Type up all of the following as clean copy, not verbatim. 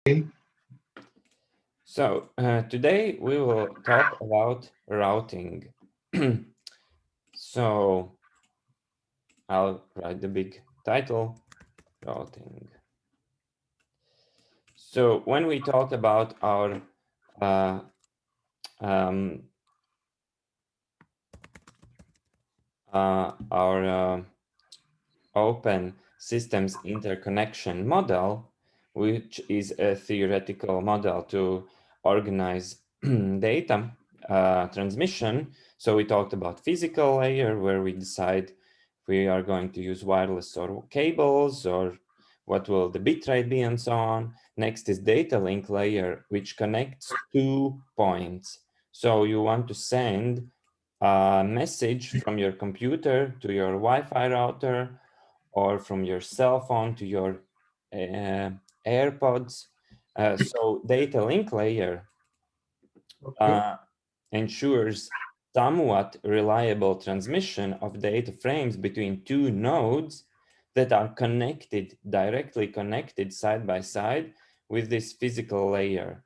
Okay. So today we will talk about routing. So I'll write the big title, routing. So when we talk about uh, um, our open systems interconnection model, which is a theoretical model to organize data transmission. So we talked about physical layer, where we decide if we are going to use wireless or cables, or what will the bitrate be, and so on. Next is data link layer, which connects 2 points. So you want to send a message from your computer to your Wi-Fi router, or from your cell phone to your uh, AirPods. So data link layer Okay. uh, ensures somewhat reliable transmission of data frames between two nodes that are connected, directly connected side by side with this physical layer.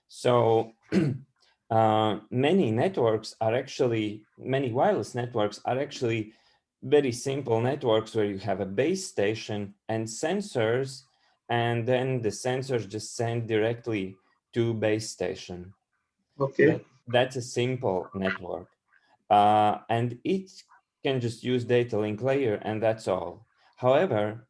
So many wireless networks are actually very simple networks where you have a base station and sensors, and then the sensors just send directly to base station. Okay. That's a simple network. And it can just use data link layer, and that's all. However,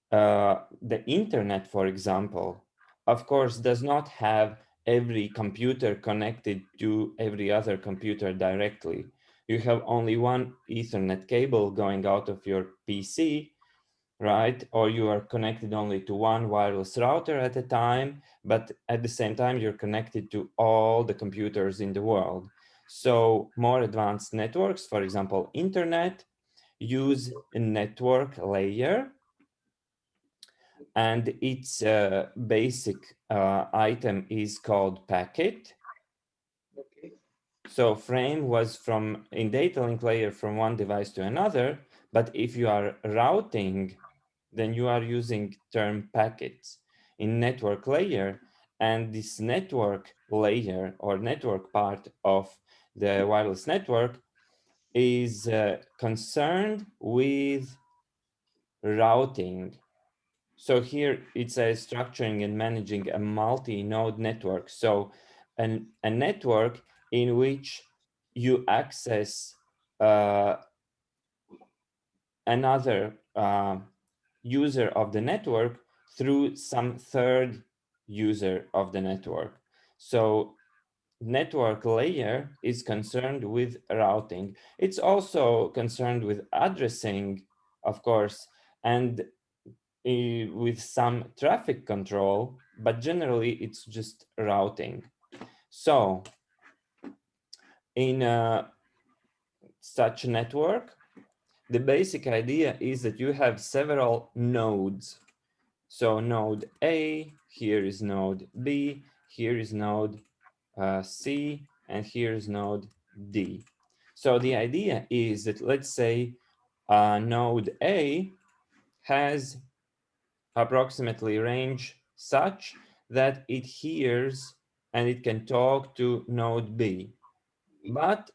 the internet, for example, of course, does not have every computer connected to every other computer directly. You have only one Ethernet cable going out of your PC, right? Or you are connected only to one wireless router at a time, but at the same time, you're connected to all the computers in the world. So more advanced networks, for example, internet, use a network layer, and its basic item is called packet. Okay. So frame was from in data link layer from one device to another, but if you are routing, then you are using term packets in network layer, and this network layer or network part of the wireless network is concerned with routing. So here it says structuring and managing a multi-node network. So a network in which you access uh, another user of the network through some third user of the network. So network layer is concerned with routing. It's also concerned with addressing, of course, and with some traffic control, but generally it's just routing. So in such a network, the basic idea is that you have several nodes. So node A, here is node B, here is node C, and here is node D. So the idea is that, let's say node A has approximately range such that it hears and it can talk to node B. But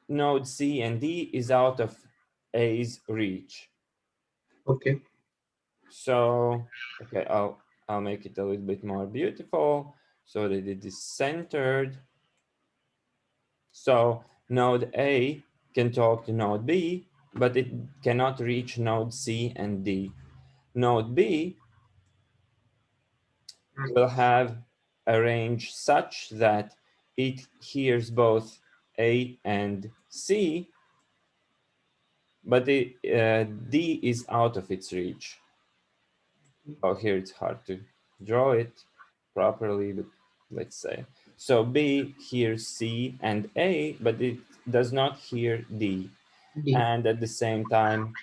node C and D is out of A's reach. Okay. So, okay, I'll make it a little bit more beautiful so that it is centered. So node A can talk to node B, but it cannot reach node C and D. Node B will have a range such that it hears both A and C, but D is out of its reach. Oh, here it's hard to draw it properly, but let's say. So B hears C and A, but it does not hear D. D. And at the same time,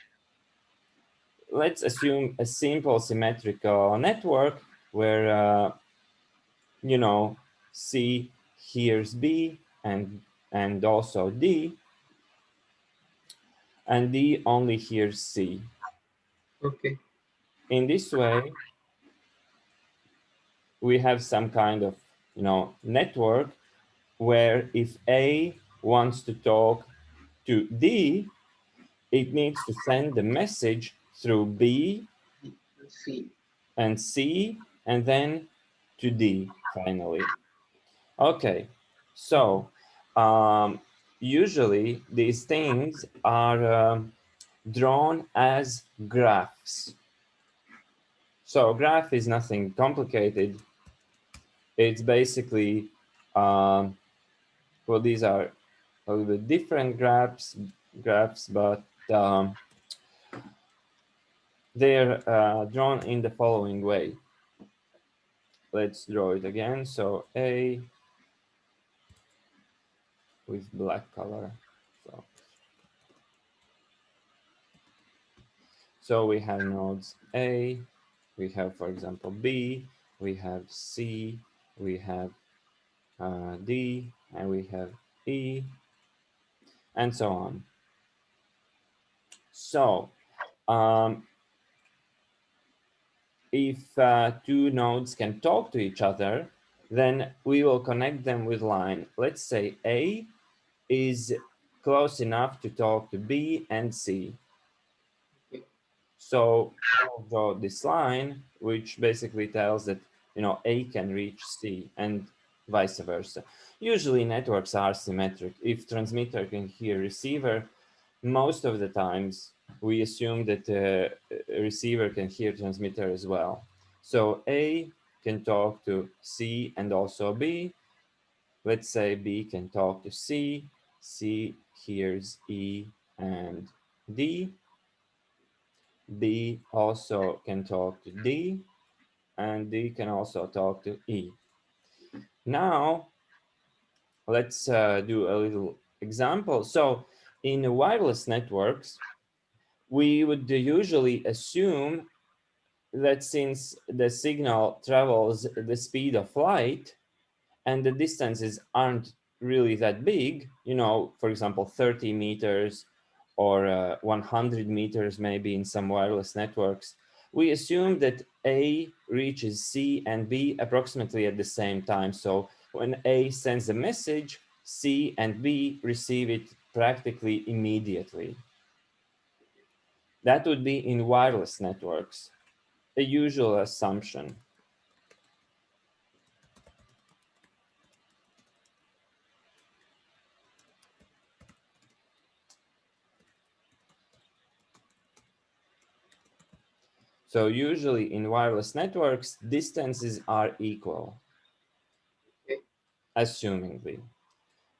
let's assume a simple symmetrical network where C hears B and also D, and D only hears C. Okay. In this way, we have some kind of, network where if A wants to talk to D, it needs to send the message through B C. and C and then to D finally. Okay, so usually these things are drawn as graphs. So a graph is nothing complicated. It's basically, well, these are a little bit different graphs, but they're drawn in the following way. Let's draw it again. So A with black color. So we have nodes A, we have, for example, B, we have C, we have D, and we have E, and so on. So if two nodes can talk to each other, then we will connect them with line. Let's say A is close enough to talk to B and C. Okay. So I'll draw this line, which basically tells that A can reach C and vice versa. Usually networks are symmetric. If transmitter can hear receiver, most of the times we assume that receiver can hear transmitter as well. So A can talk to C and also B. Let's say B can talk to C. C hears E and D. B also can talk to D, and D can also talk to E. Now, let's do a little example. So in wireless networks, we would usually assume that since the signal travels the speed of light and the distances aren't really that big, for example, 30 meters or 100 meters maybe in some wireless networks, we assume that A reaches C and B approximately at the same time. So when A sends a message, C and B receive it practically immediately. That would be in wireless networks, a usual assumption. So usually in wireless networks, distances are equal, Okay. assumingly.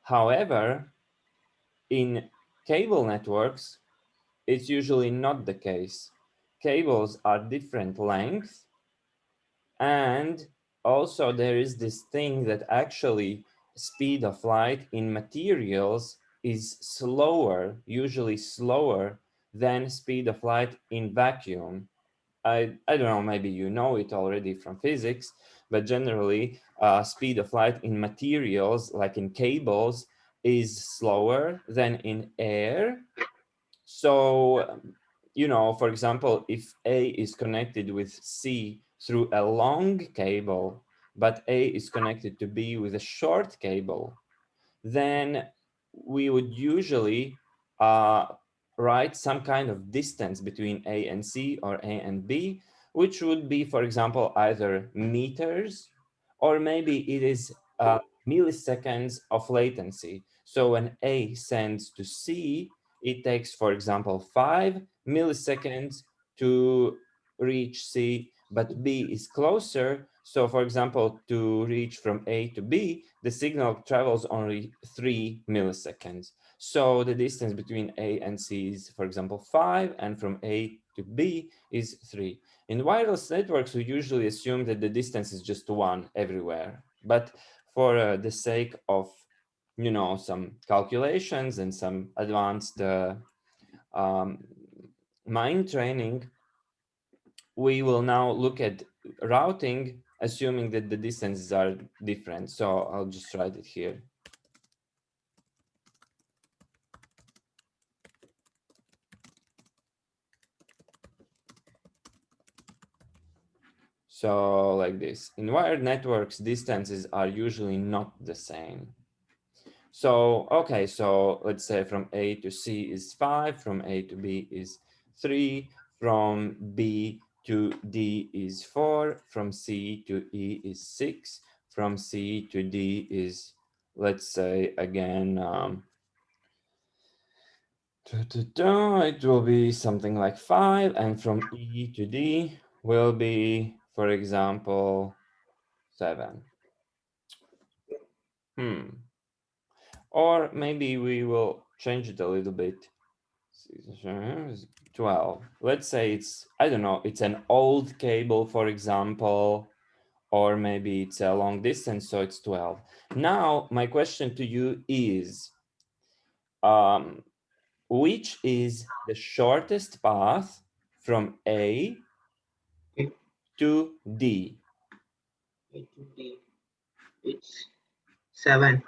However, in cable networks, it's usually not the case. Cables are different lengths, and also there is this thing that actually speed of light in materials is slower, usually slower than speed of light in vacuum. I don't know, maybe you know it already from physics, but generally speed of light in materials, like in cables, is slower than in air. So, for example, if A is connected with C through a long cable, but A is connected to B with a short cable, then we would usually uh, write some kind of distance between A and C or A and B, which would be, for example, either meters or maybe it is milliseconds of latency. So when A sends to C, it takes, for example, 5 milliseconds to reach C, but B is closer. So for example, to reach from A to B, the signal travels only 3 milliseconds. So the distance between A and C is, for example, 5, and from A to B is 3. In wireless networks, we usually assume that the distance is just 1 everywhere. But for the sake of, some calculations and some advanced um, mind training, we will now look at routing, assuming that the distances are different. So I'll just write it here. So like this. In wired networks, distances are usually not the same. So, okay, so let's say from A to C is 5, from A to B is 3, from B to D is 4, from C to E is 6, from C to D is, let's say again, it will be something like 5, and from E to D will be, for example, 7. Or maybe we will change it a little bit. 12. Let's say it's, I don't know, it's an old cable, for example, or maybe it's a long distance, so it's 12. Now, my question to you is, um, which is the shortest path from A Okay. to D? A to D. It's 7.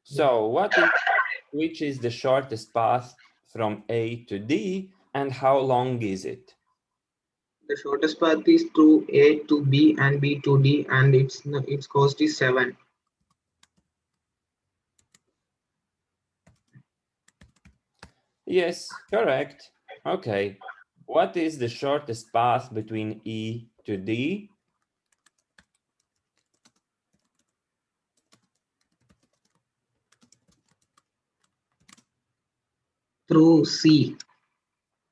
So, which is the shortest path from A to D, and how long is it? The shortest path is through A to B and B to D, and its cost is 7. Yes, correct. Okay. What is the shortest path between E to D? Through C.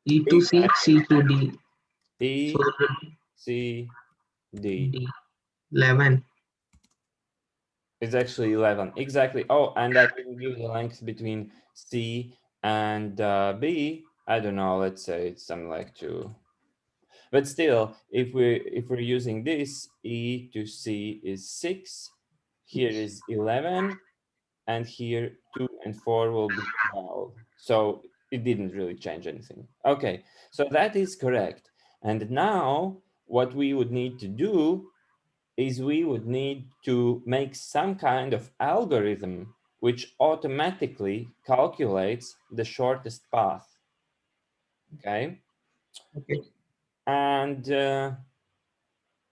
E to C, Exactly. C to D. So E, it will C, D. be D. 11. It's actually 11. Exactly. Oh, and I can give the length between C and B. I don't know. Let's say it's something like 2. But still, if we're using this, E to C is 6. Here is 11. And here 2 and 4 will be 12. So it didn't really change anything. Okay, so that is correct. And now what we would need to do is we would need to make some kind of algorithm which automatically calculates the shortest path. Okay, Okay. and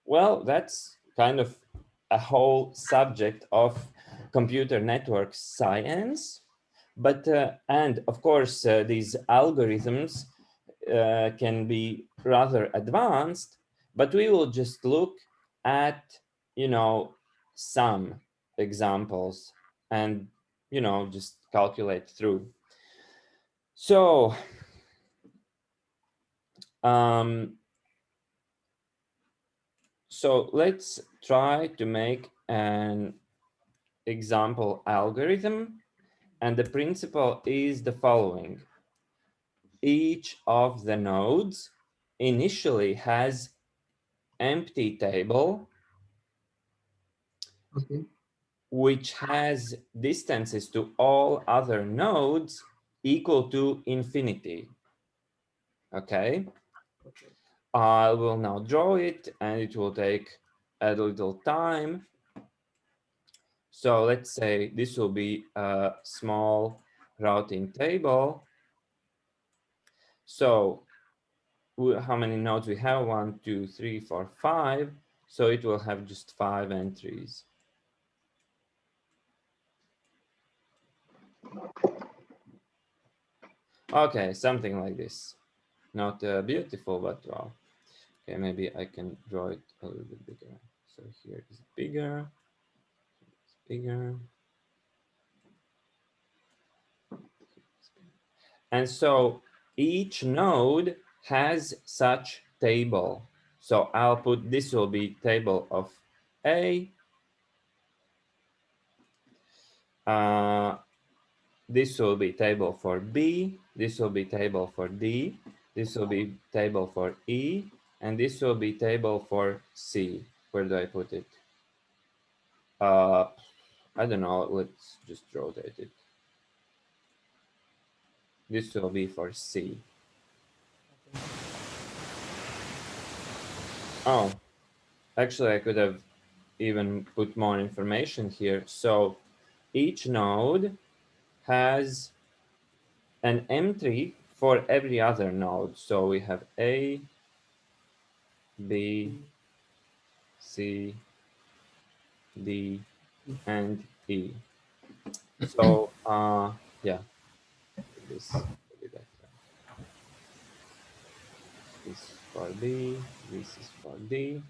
well, that's kind of a whole subject of computer network science. But and of course, these algorithms can be rather advanced, but we will just look at, you know, some examples and, you know, just calculate through. So um, so let's try to make an example algorithm, and the principle is the following. Each of the nodes initially has empty table Okay. which has distances to all other nodes equal to infinity. Okay, Okay. I will now draw it and it will take a little time. So let's say this will be a small routing table. So how many nodes we have? 1, 2, 3, 4, 5. So it will have just 5 entries. Okay, something like this. Not beautiful, but wow. Okay, maybe I can draw it a little bit bigger. So here is bigger, it's bigger. And so each node has such table. So I'll put, this will be table of A. Uh, this will be table for B. This will be table for D. This will be table for E. And this will be table for C. Where do I put it? I don't know. Let's just rotate it. This will be for C. Oh, actually, I could have even put more information here. So each node has an entry for every other node. So we have A, B, C, D, and E. So yeah, this will be better. This is for B, this is for D,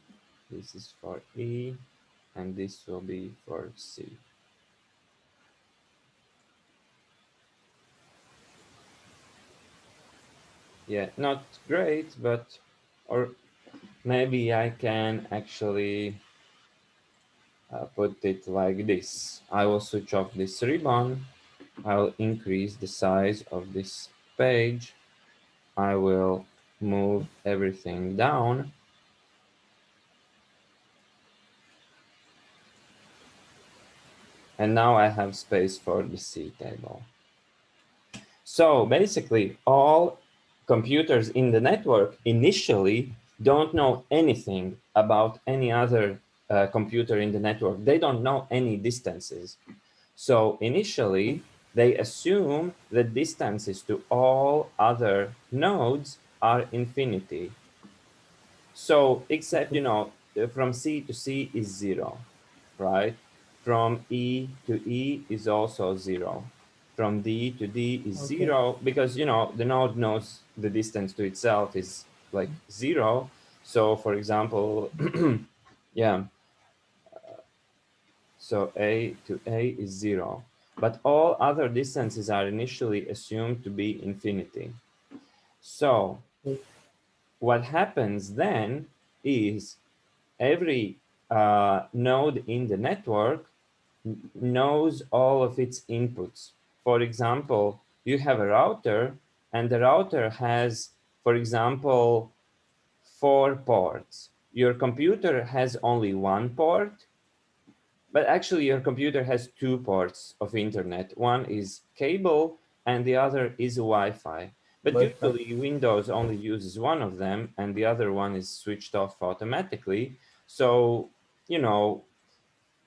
this is for E, and this will be for C. Yeah, not great, but or maybe I can actually put it like this. I will switch off this ribbon. I'll increase the size of this page. I will move everything down. And now I have space for the C table. So basically, all computers in the network initially don't know anything about any other computer in the network. They don't know any distances. So initially, they assume the distances to all other nodes are infinity. So except, from C to C is 0, right? From E to E is also 0. From D to D is Okay. 0 because, the node knows the distance to itself is like 0. So for example, yeah, so A to A is 0. But all other distances are initially assumed to be infinity. So what happens then is every node in the network knows all of its inputs. For example, you have a router, and the router has, for example, 4 ports. Your computer has only 1 port, but actually your computer has 2 ports of internet. One is cable and the other is Wi-Fi. But Wi-Fi. usually Windows only uses one of them and the other one is switched off automatically. So, you know,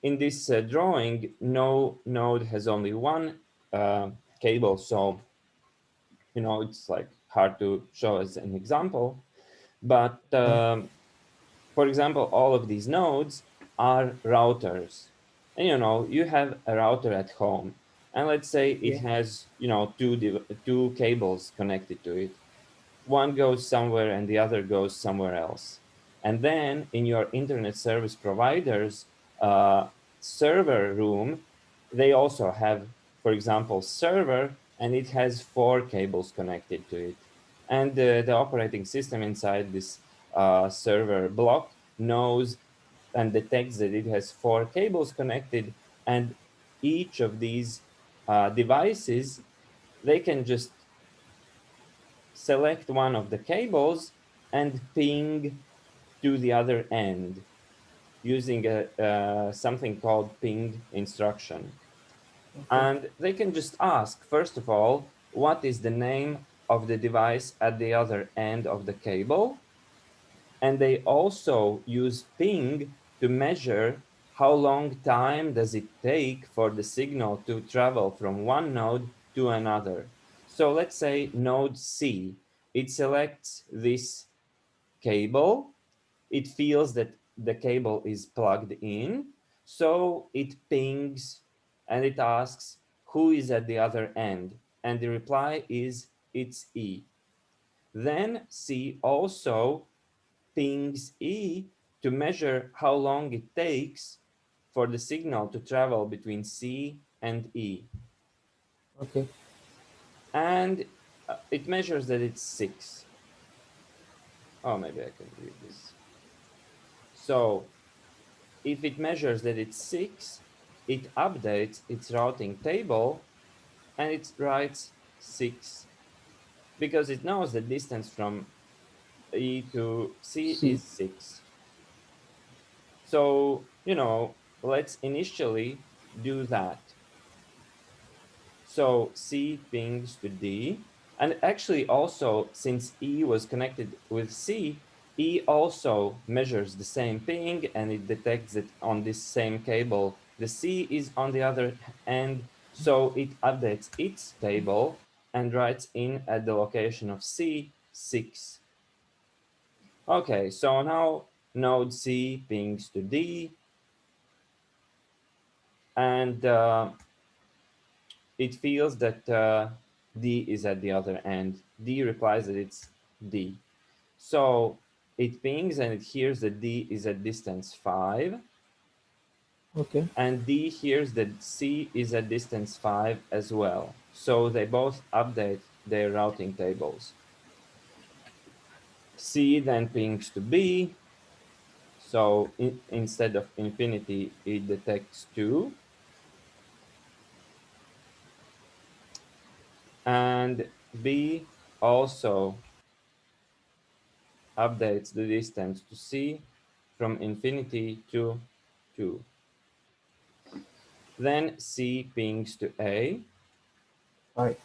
in this drawing, no node has only one uh, cable. So, it's like hard to show as an example. But for example, all of these nodes are routers. And you have a router at home. And let's say it Yeah. has, two cables connected to it. One goes somewhere and the other goes somewhere else. And then in your internet service provider's uh, server room, they also have, for example, server, and it has 4 cables connected to it. And the operating system inside this server block knows and detects that it has 4 cables connected, and each of these devices, they can just select one of the cables and ping to the other end using something called ping instruction. Okay. And they can just ask, first of all, what is the name of the device at the other end of the cable? And they also use ping to measure how long time does it take for the signal to travel from one node to another. So let's say node C, it selects this cable, it feels that the cable is plugged in, so it pings and it asks who is at the other end, and the reply is it's E. Then C also pings E to measure how long it takes for the signal to travel between C and E. Okay. And it measures that it's 6. Oh, maybe I can read this. So if it measures that it's 6, it updates its routing table and it writes 6 because it knows the distance from E to C C. is 6. So, let's initially do that. So C pings to D. And actually, also, since E was connected with C, E also measures the same ping and it detects that on this same cable, the C is on the other end. So it updates its table and writes in at the location of C 6. Okay, so now node C pings to D, and it feels that D is at the other end. D replies that it's D. So it pings and it hears that D is at distance 5, Okay. and D hears that C is at distance 5 as well. So they both update their routing tables. C then pings to B. So instead of infinity, it detects 2. And B also updates the distance to C from infinity to 2. Then C pings to A. Right.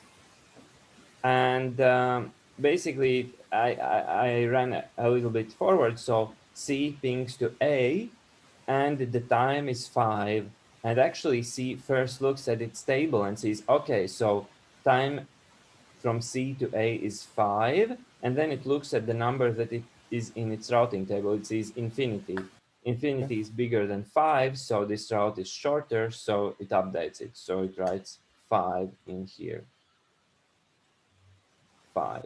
And basically, I ran a little bit forward. So C pings to A, and the time is 5. And actually, C first looks at its table and says, okay, so time from C to A is 5, and then it looks at the number that it is in its routing table. It says infinity. Okay. Infinity is bigger than 5, so this route is shorter, so it updates it. So it writes 5 in here, 5.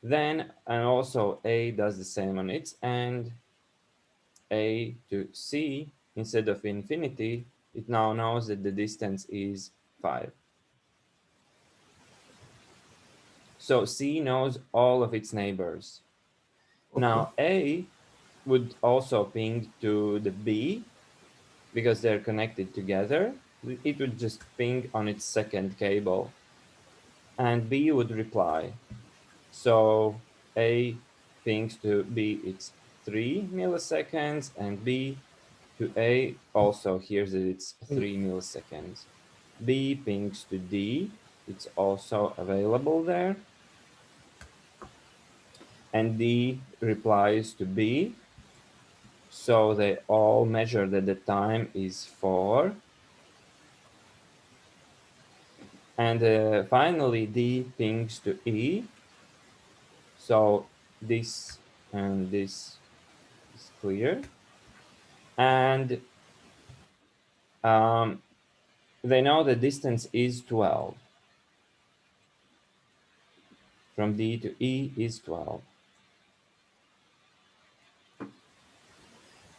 Then, and also A does the same on its end, A to C, instead of infinity, it now knows that the distance is 5. So C knows all of its neighbors. Okay. Now A would also ping to the B because they're connected together. It would just ping on its second cable, and B would reply. So A pings to B, it's 3 milliseconds, and B to A also hears that it's 3 milliseconds. B pings to D, it's also available there, and D replies to B. So they all measure that the time is 4. And finally, D pings to E. So this and this is clear. And they know the distance is 12. From D to E is 12.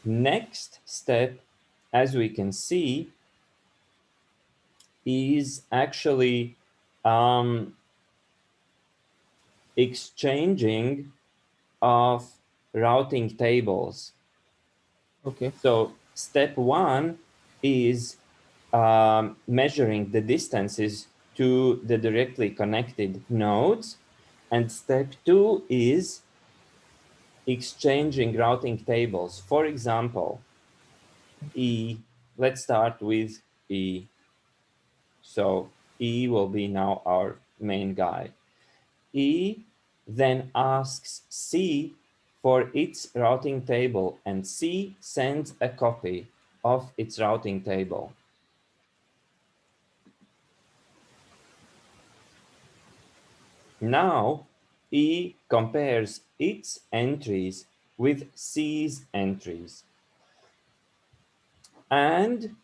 Next step, as we can see, is actually um, exchanging of routing tables. Okay. So step 1 is measuring the distances to the directly connected nodes. And step 2 is exchanging routing tables. For example, E, let's start with E. So E will be now our main guy. E then asks C for its routing table, and C sends a copy of its routing table. Now, E compares its entries with C's entries, and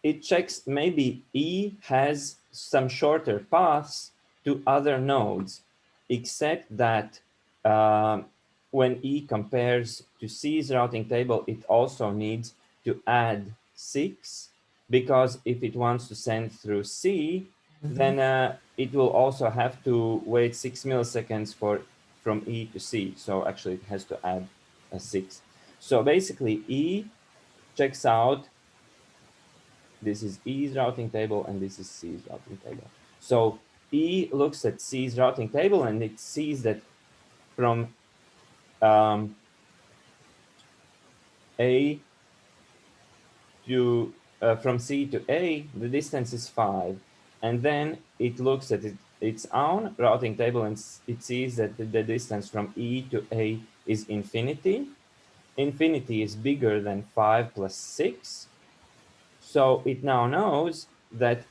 it checks maybe E has some shorter paths to other nodes, except that um, when E compares to C's routing table, it also needs to add 6, because if it wants to send through C, Mm-hmm. then it will also have to wait 6 milliseconds from E to C. So actually it has to add a 6. So basically E checks out, this is E's routing table, and this is C's routing table. So E looks at C's routing table, and it sees that from A to from C to A, the distance is 5, and then it looks at its own routing table, and it sees that the distance from E to A is infinity. Infinity is bigger than 5 plus 6, so it now knows that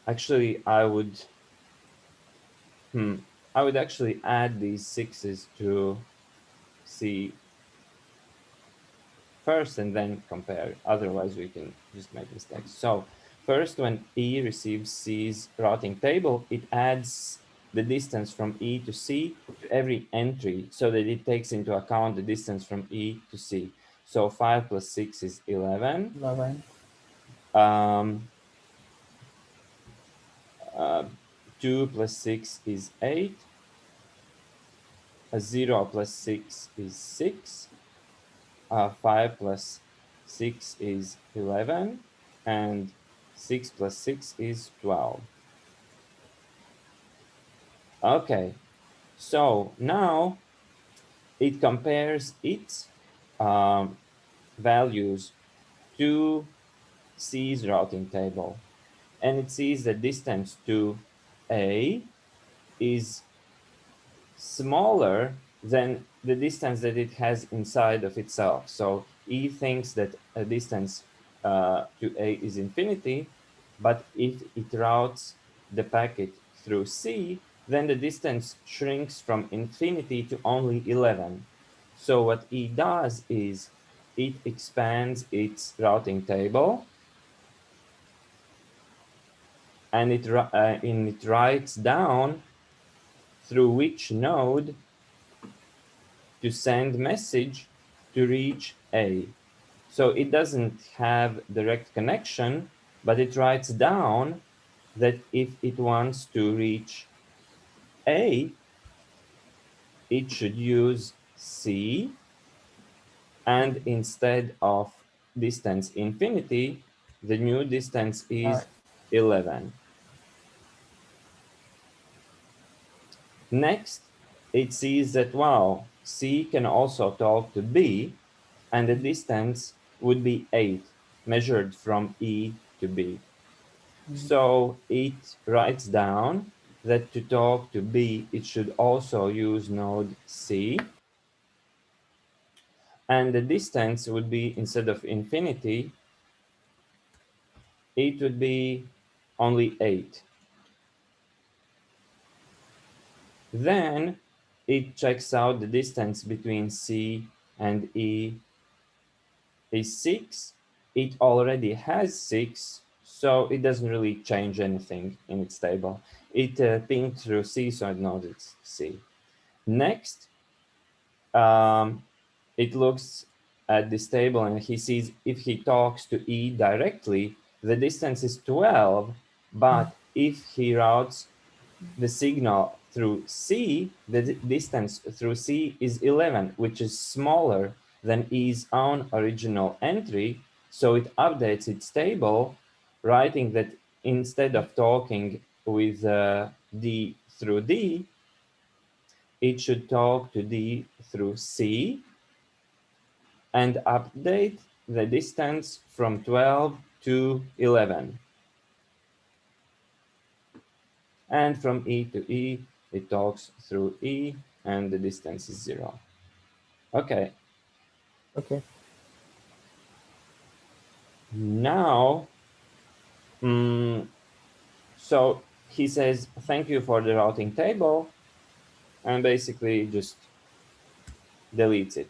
actually, I would actually add these 6s to C first and then compare. Otherwise, we can just make mistakes. So first, when E receives C's routing table, it adds the distance from E to C to every entry so that it takes into account the distance from E to C. So 5 plus 6 is 11. 11. Um, 2 plus 6 is 8. A 0 plus 6 is 6. 5 plus 6 is 11. And 6 plus 6 is 12. Okay, so now it compares its values to C's routing table. And it sees the distance to A is smaller than the distance that it has inside of itself. So E thinks that a distance to A is infinity, but if it routes the packet through C, then the distance shrinks from infinity to only 11. So what E does is it expands its routing table and it writes down through which node to send message to reach A. So it doesn't have direct connection, but it writes down that if it wants to reach A, it should use C, and instead of distance infinity, the new distance is 11. Next, it sees that, wow, C can also talk to B, and the distance would be 8, measured from E to B. So it writes down that to talk to B, it should also use node C. And the distance would be, instead of infinity, it would be only 8. Then it checks out the distance between C and E is 6. It already has 6, so it doesn't really change anything in its table. It pinged through C, so it knows it's C. Next, it looks at this table and he sees if he talks to E directly, the distance is 12, but if he routes the signal through C, the distance through C is 11, which is smaller than E's own original entry. So it updates its table, writing that instead of talking with D through D, it should talk to D through C and update the distance from 12 to 11. And from E to E, it talks through E, and the distance is 0. Okay. Okay. Now, so he says, thank you for the routing table, and basically just deletes it.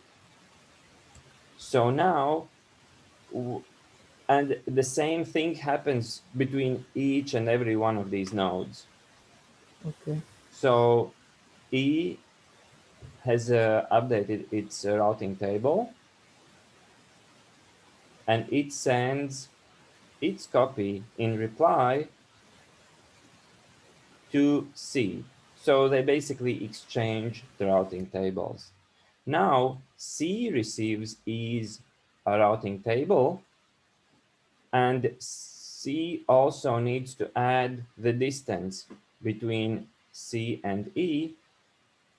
So now, and the same thing happens between each and every one of these nodes. Okay. So E has updated its routing table, and it sends its copy in reply to C. So they basically exchange the routing tables. Now C receives E's routing table, and C also needs to add the distance between C and E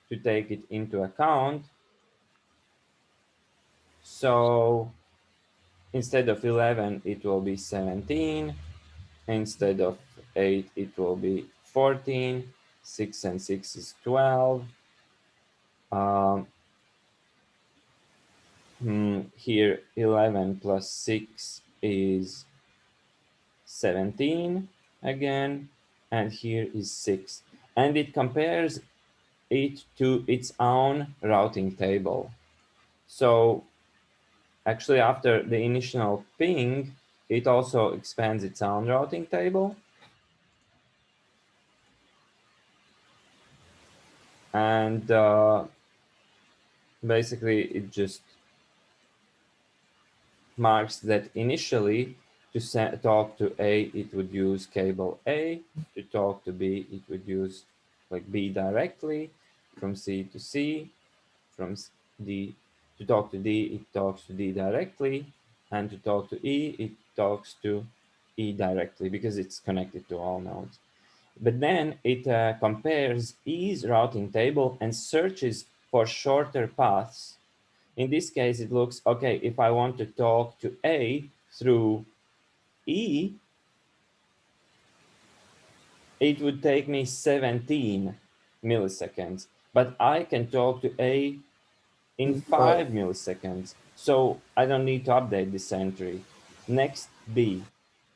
to take it into account. So instead of 11, it will be 17. Instead of 8, it will be 14. 6 and 6 is 12. Um, Here 11 plus 6 is 17 again, and here is 6. And it compares it to its own routing table. So actually, after the initial ping, it also expands its own routing table. And basically, it just marks that initially to talk to A, it would use cable A. To talk to B, it would use like B directly. From C to C. From D to talk to D, it talks to D directly. And to talk to E, it talks to E directly because it's connected to all nodes. But then it compares E's routing table and searches for shorter paths. In this case, it looks, okay, if I want to talk to A through E, it would take me 17 milliseconds. But I can talk to A in 5 milliseconds. So I don't need to update this entry. Next, B.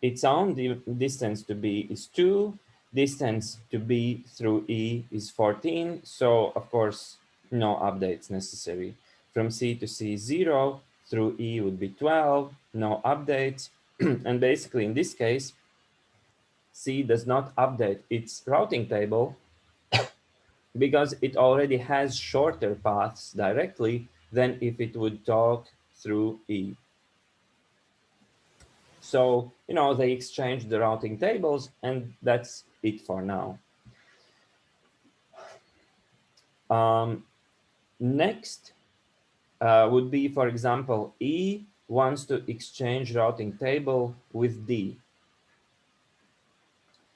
Its own distance to B is 2. Distance to B through E is 14. So of course, no updates necessary. From C to C, 0. Through E would be 12. No updates. And basically in this case, C does not update its routing table because it already has shorter paths directly than if it would talk through E. So, they exchange the routing tables, and that's it for now. Next would be, for example, E wants to exchange routing table with D.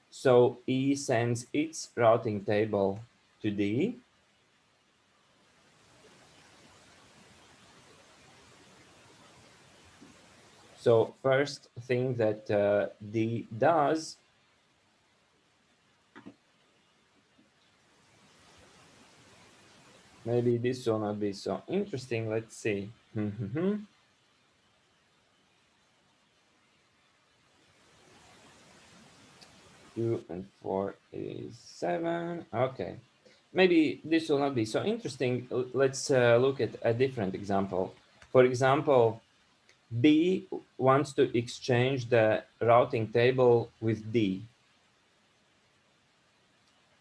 So E sends its routing table to D. So first thing that D does, maybe this will not be so interesting. Let's see. 2 and 4 is 7. Okay. Maybe this will not be so interesting. Let's look at a different example. For example, B wants to exchange the routing table with D.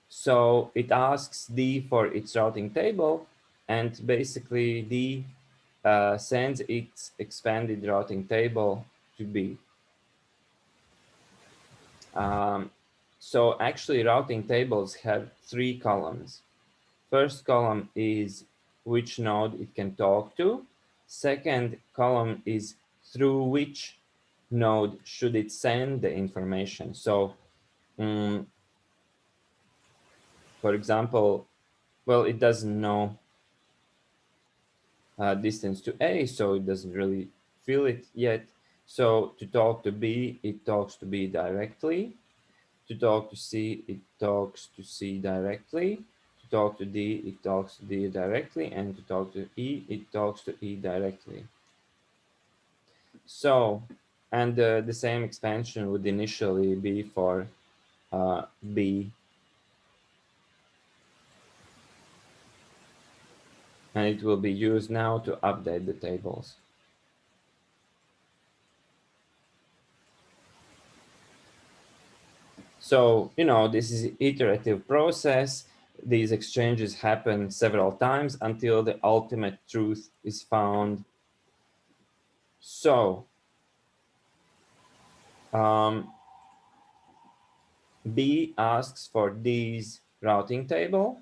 So it asks D for its routing table, and basically D sends its expanded routing table to B. So actually routing tables have 3 columns. First column is which node it can talk to. Second column is through which node should it send the information. So, for example, well, it doesn't know distance to A, so it doesn't really feel it yet. So to talk to B, it talks to B directly. To talk to C, it talks to C directly. To talk to D, it talks to D directly. And to talk to E, it talks to E directly. So, and the same expansion would initially be for B. And it will be used now to update the tables. So, this is an iterative process. These exchanges happen several times until the ultimate truth is found. So, B asks for D's routing table,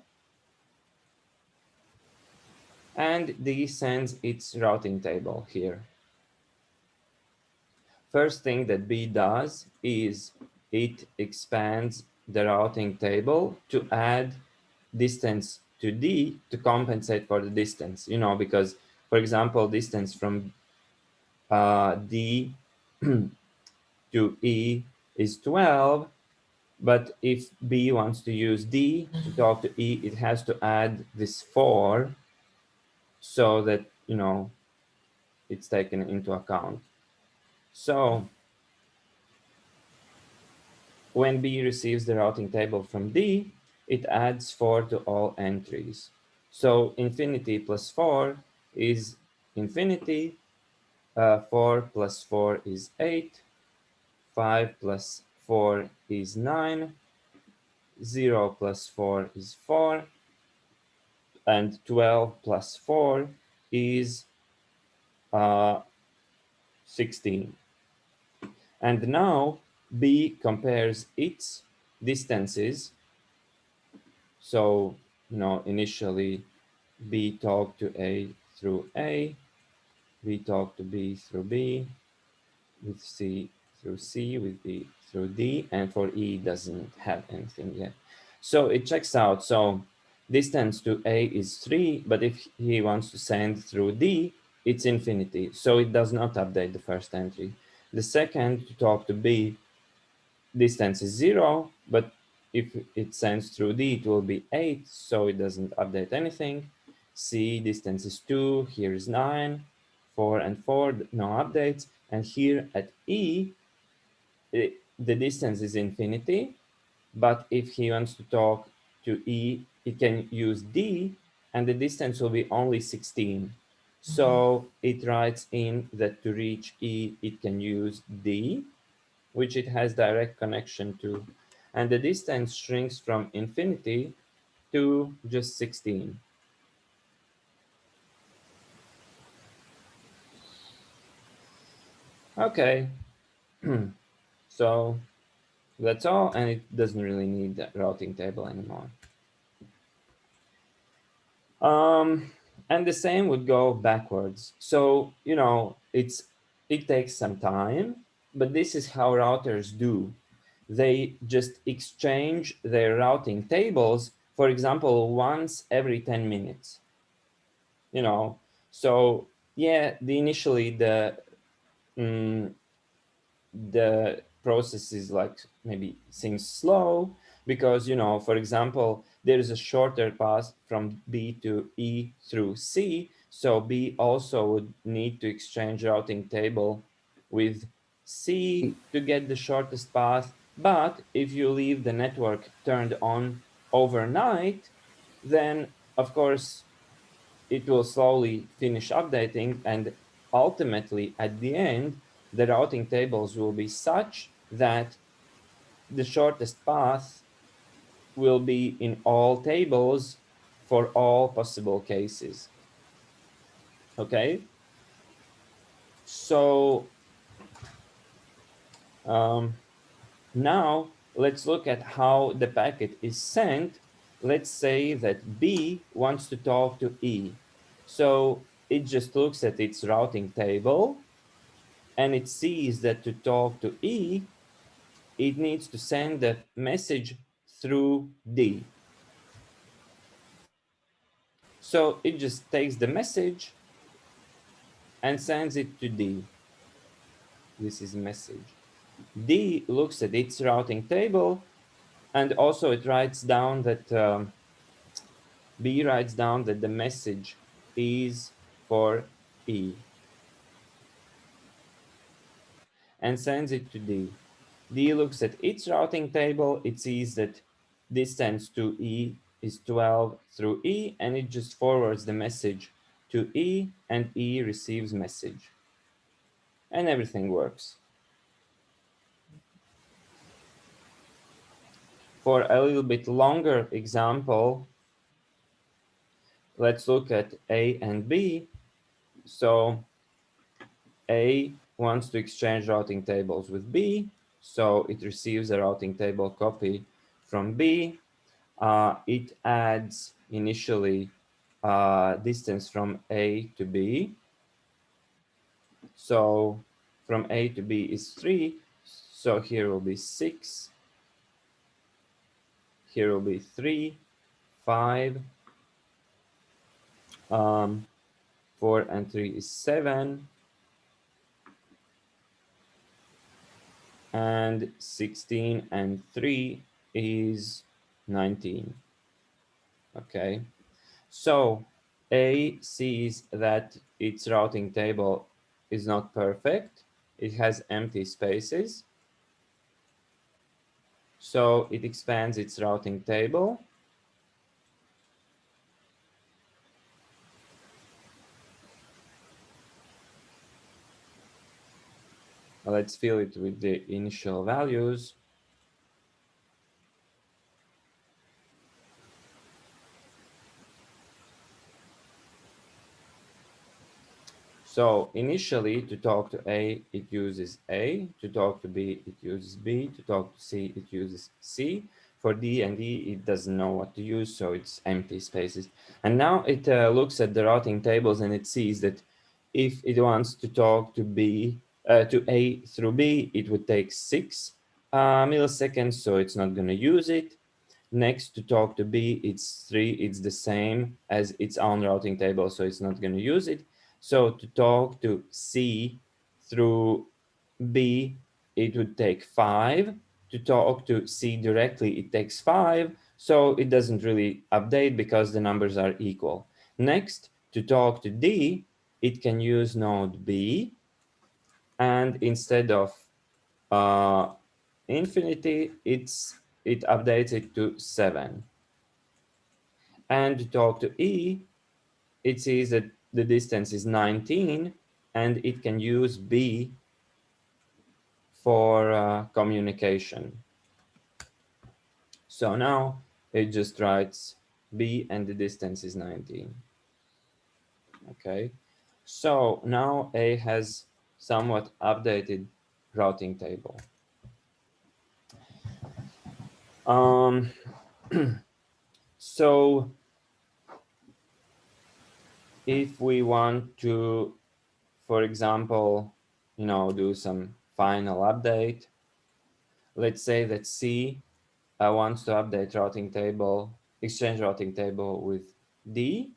and D sends its routing table here. First thing that B does is it expands the routing table to add distance to D to compensate for the distance, because, for example, distance from D to E is 12, but if B wants to use D to talk to E, it has to add this 4 so that, it's taken into account. So when B receives the routing table from D, it adds 4 to all entries. So infinity plus 4 is infinity, 4 plus 4 is 8, 5 plus 4 is 9, 0 plus 4 is 4, and 12 plus 4 is 16. And now B compares its distances. So, initially B talked to A through A, B talked to B through B, with C through C, with D through D, and for E doesn't have anything yet. So it checks out. So distance to A is 3, but if he wants to send through D, it's infinity. So it does not update the first entry. The second, to talk to B, distance is 0, but if it sends through D, it will be 8, so it doesn't update anything. C, distance is 2, here is 9, 4 and 4, no updates. And here at E, the distance is infinity, but if he wants to talk to E, he can use D, and the distance will be only 16. So it writes in that to reach E, it can use D, which it has direct connection to, and the distance shrinks from infinity to just 16. Okay, so that's all, and it doesn't really need that routing table anymore. And the same would go backwards. So, it takes some time, but this is how routers do. They just exchange their routing tables, for example, once every 10 minutes. So yeah, initially mm, the process is like maybe seems slow because, for example, there is a shorter path from B to E through C, so B also would need to exchange routing table with C to get the shortest path. But if you leave the network turned on overnight, then of course it will slowly finish updating, and ultimately at the end the routing tables will be such that the shortest path will be in all tables for all possible cases. Okay, so now let's look at how the packet is sent. Let's say that B wants to talk to E, so it just looks at its routing table and it sees that to talk to E, it needs to send the message through D. So it just takes the message and sends it to D. This is message. D looks at its routing table, and also it writes down that B writes down that the message is for E and sends it to D. D looks at its routing table, it sees that distance to E is 12 through E, and it just forwards the message to E, and E receives message. And everything works. For a little bit longer example, let's look at A and B. So A wants to exchange routing tables with B, so it receives a routing table copy from B. It adds initially distance from A to B. So from A to B is 3. So here will be 6. Here will be 3, 5. 4 and 3 is 7. And 16 and 3 is 19. Okay. So A sees that its routing table is not perfect. It has empty spaces. So it expands its routing table. Let's fill it with the initial values. So initially, to talk to A, it uses A. To talk to B, it uses B. To talk to C, it uses C. For D and E, it doesn't know what to use, so it's empty spaces. And now it looks at the routing tables and it sees that if it wants to talk to to A through B, it would take 6 milliseconds, so it's not going to use it. Next, to talk to B, it's 3. It's the same as its own routing table, so it's not going to use it. So to talk to C through B, it would take 5. To talk to C directly, it takes 5. So it doesn't really update because the numbers are equal. Next, to talk to D, it can use node B. And instead of infinity, it updates it to 7. And to talk to E, it sees that the distance is 19 and it can use B for communication. So now it just writes B and the distance is 19. Okay, so now A has somewhat updated routing table. So if we want to, for example, do some final update, let's say that C wants to update routing table, exchange routing table with D.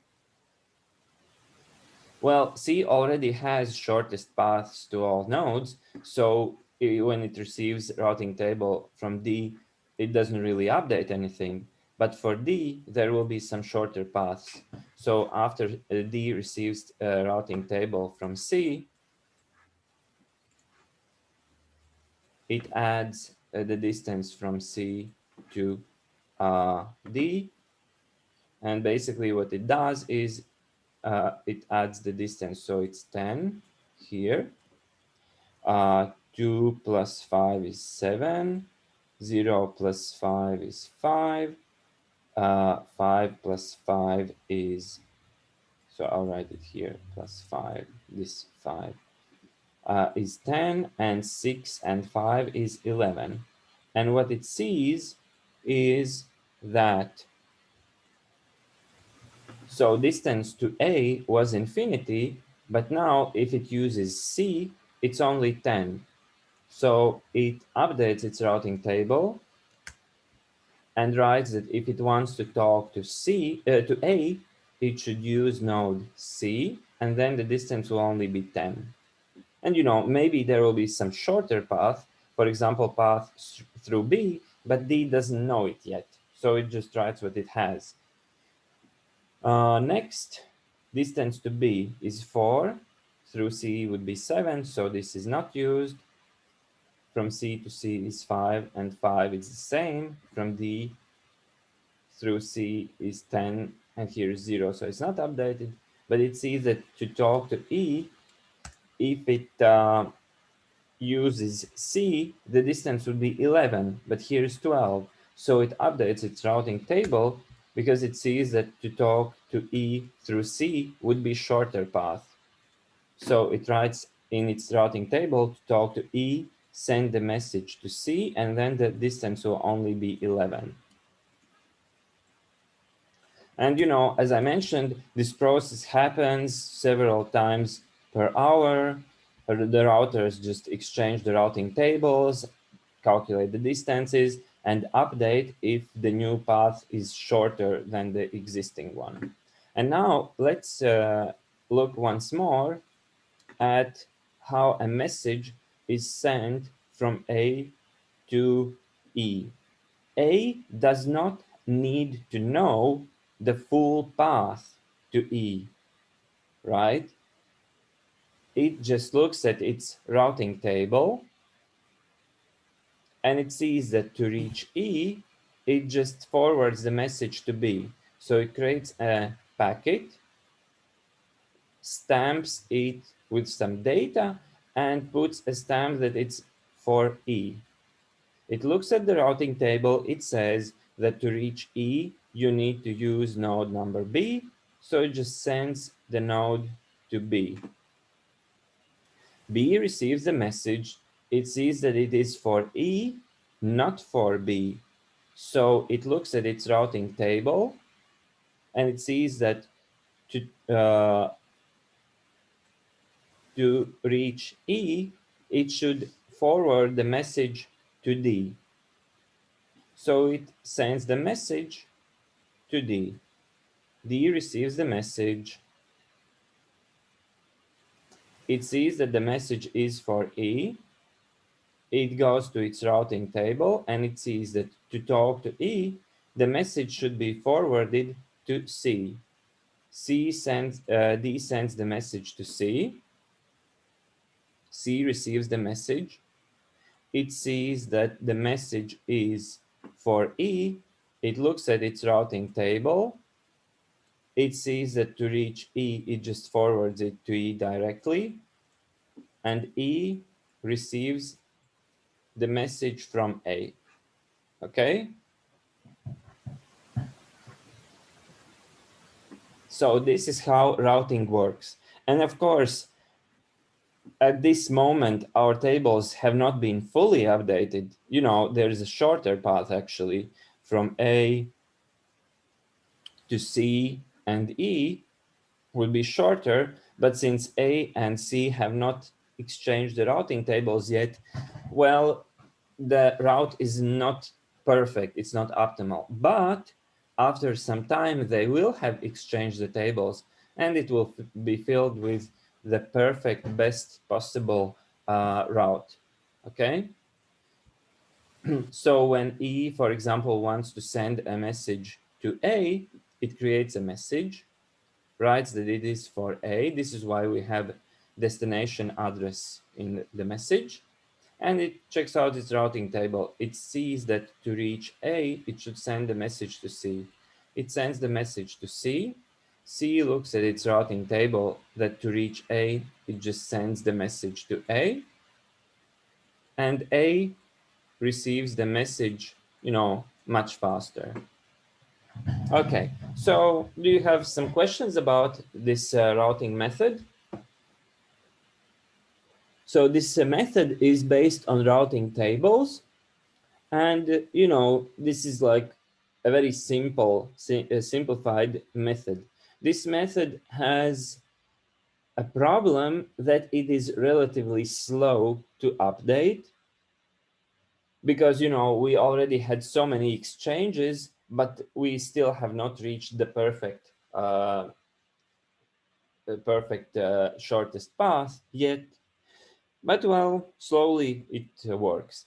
Well, C already has shortest paths to all nodes, so when it receives routing table from D, it doesn't really update anything. But for D, there will be some shorter paths. So after D receives a routing table from C, it adds the distance from C to D. And basically what it does is it adds the distance. So it's 10 here. 2 plus 5 is 7. 0 plus 5 is 5. 5 plus 5 is, so I'll write it here, plus 5, this 5 is 10, and 6 and 5 is 11. And what it sees is that, so distance to A was infinity, but now if it uses C, it's only 10. So it updates its routing table and writes that if it wants to talk to to A, it should use node C, and then the distance will only be 10. And maybe there will be some shorter path, for example, path through B, but D doesn't know it yet. So it just writes what it has. Next, distance to B is 4. Through C would be 7, so this is not used. From C to C is 5, and 5 is the same. From D through C is 10, and here is 0, so it's not updated. But it sees that to talk to E, if it uses C, the distance would be 11, but here is 12. So it updates its routing table because it sees that to talk to E through C would be shorter path. So it writes in its routing table to talk to E, send the message to C, and then the distance will only be 11. And as I mentioned, this process happens several times per hour. The routers just exchange the routing tables, calculate the distances, and update if the new path is shorter than the existing one. And now let's look once more at how a message is sent from A to E. A does not need to know the full path to E, right? It just looks at its routing table and it sees that to reach E, it just forwards the message to B. So it creates a packet, stamps it with some data, and puts a stamp that it's for E. It looks at the routing table. It says that to reach E, you need to use node number B. So it just sends the node to B. B receives the message. It sees that it is for E, not for B. So it looks at its routing table and it sees that to reach E, it should forward the message to D. So it sends the message to D. D receives the message. It sees that the message is for E. It goes to its routing table and it sees that to talk to E, the message should be forwarded to C. D sends the message to C. C receives the message. It sees that the message is for E. It looks at its routing table. It sees that to reach E, it just forwards it to E directly. And E receives the message from A. Okay? So this is how routing works. And of course, at this moment, our tables have not been fully updated. You know, there is a shorter path actually from A to C and E will be shorter, but since A and C have not exchanged the routing tables yet, well, the route is not perfect, it's not optimal. But after some time, they will have exchanged the tables and it will be filled with the perfect, best possible route, okay? So when E, for example, wants to send a message to A, it creates a message, writes that it is for A. This is why we have destination address in the message. And it checks out its routing table. It sees that to reach A, it should send the message to C. It sends the message to C. C looks at its routing table that to reach A, it just sends the message to A. And A receives the message, much faster. Okay, so do you have some questions about this routing method? So this method is based on routing tables. And, this is like a very simplified method. This method has a problem that it is relatively slow to update because, we already had so many exchanges, but we still have not reached the perfect shortest path yet. But, well, slowly it works.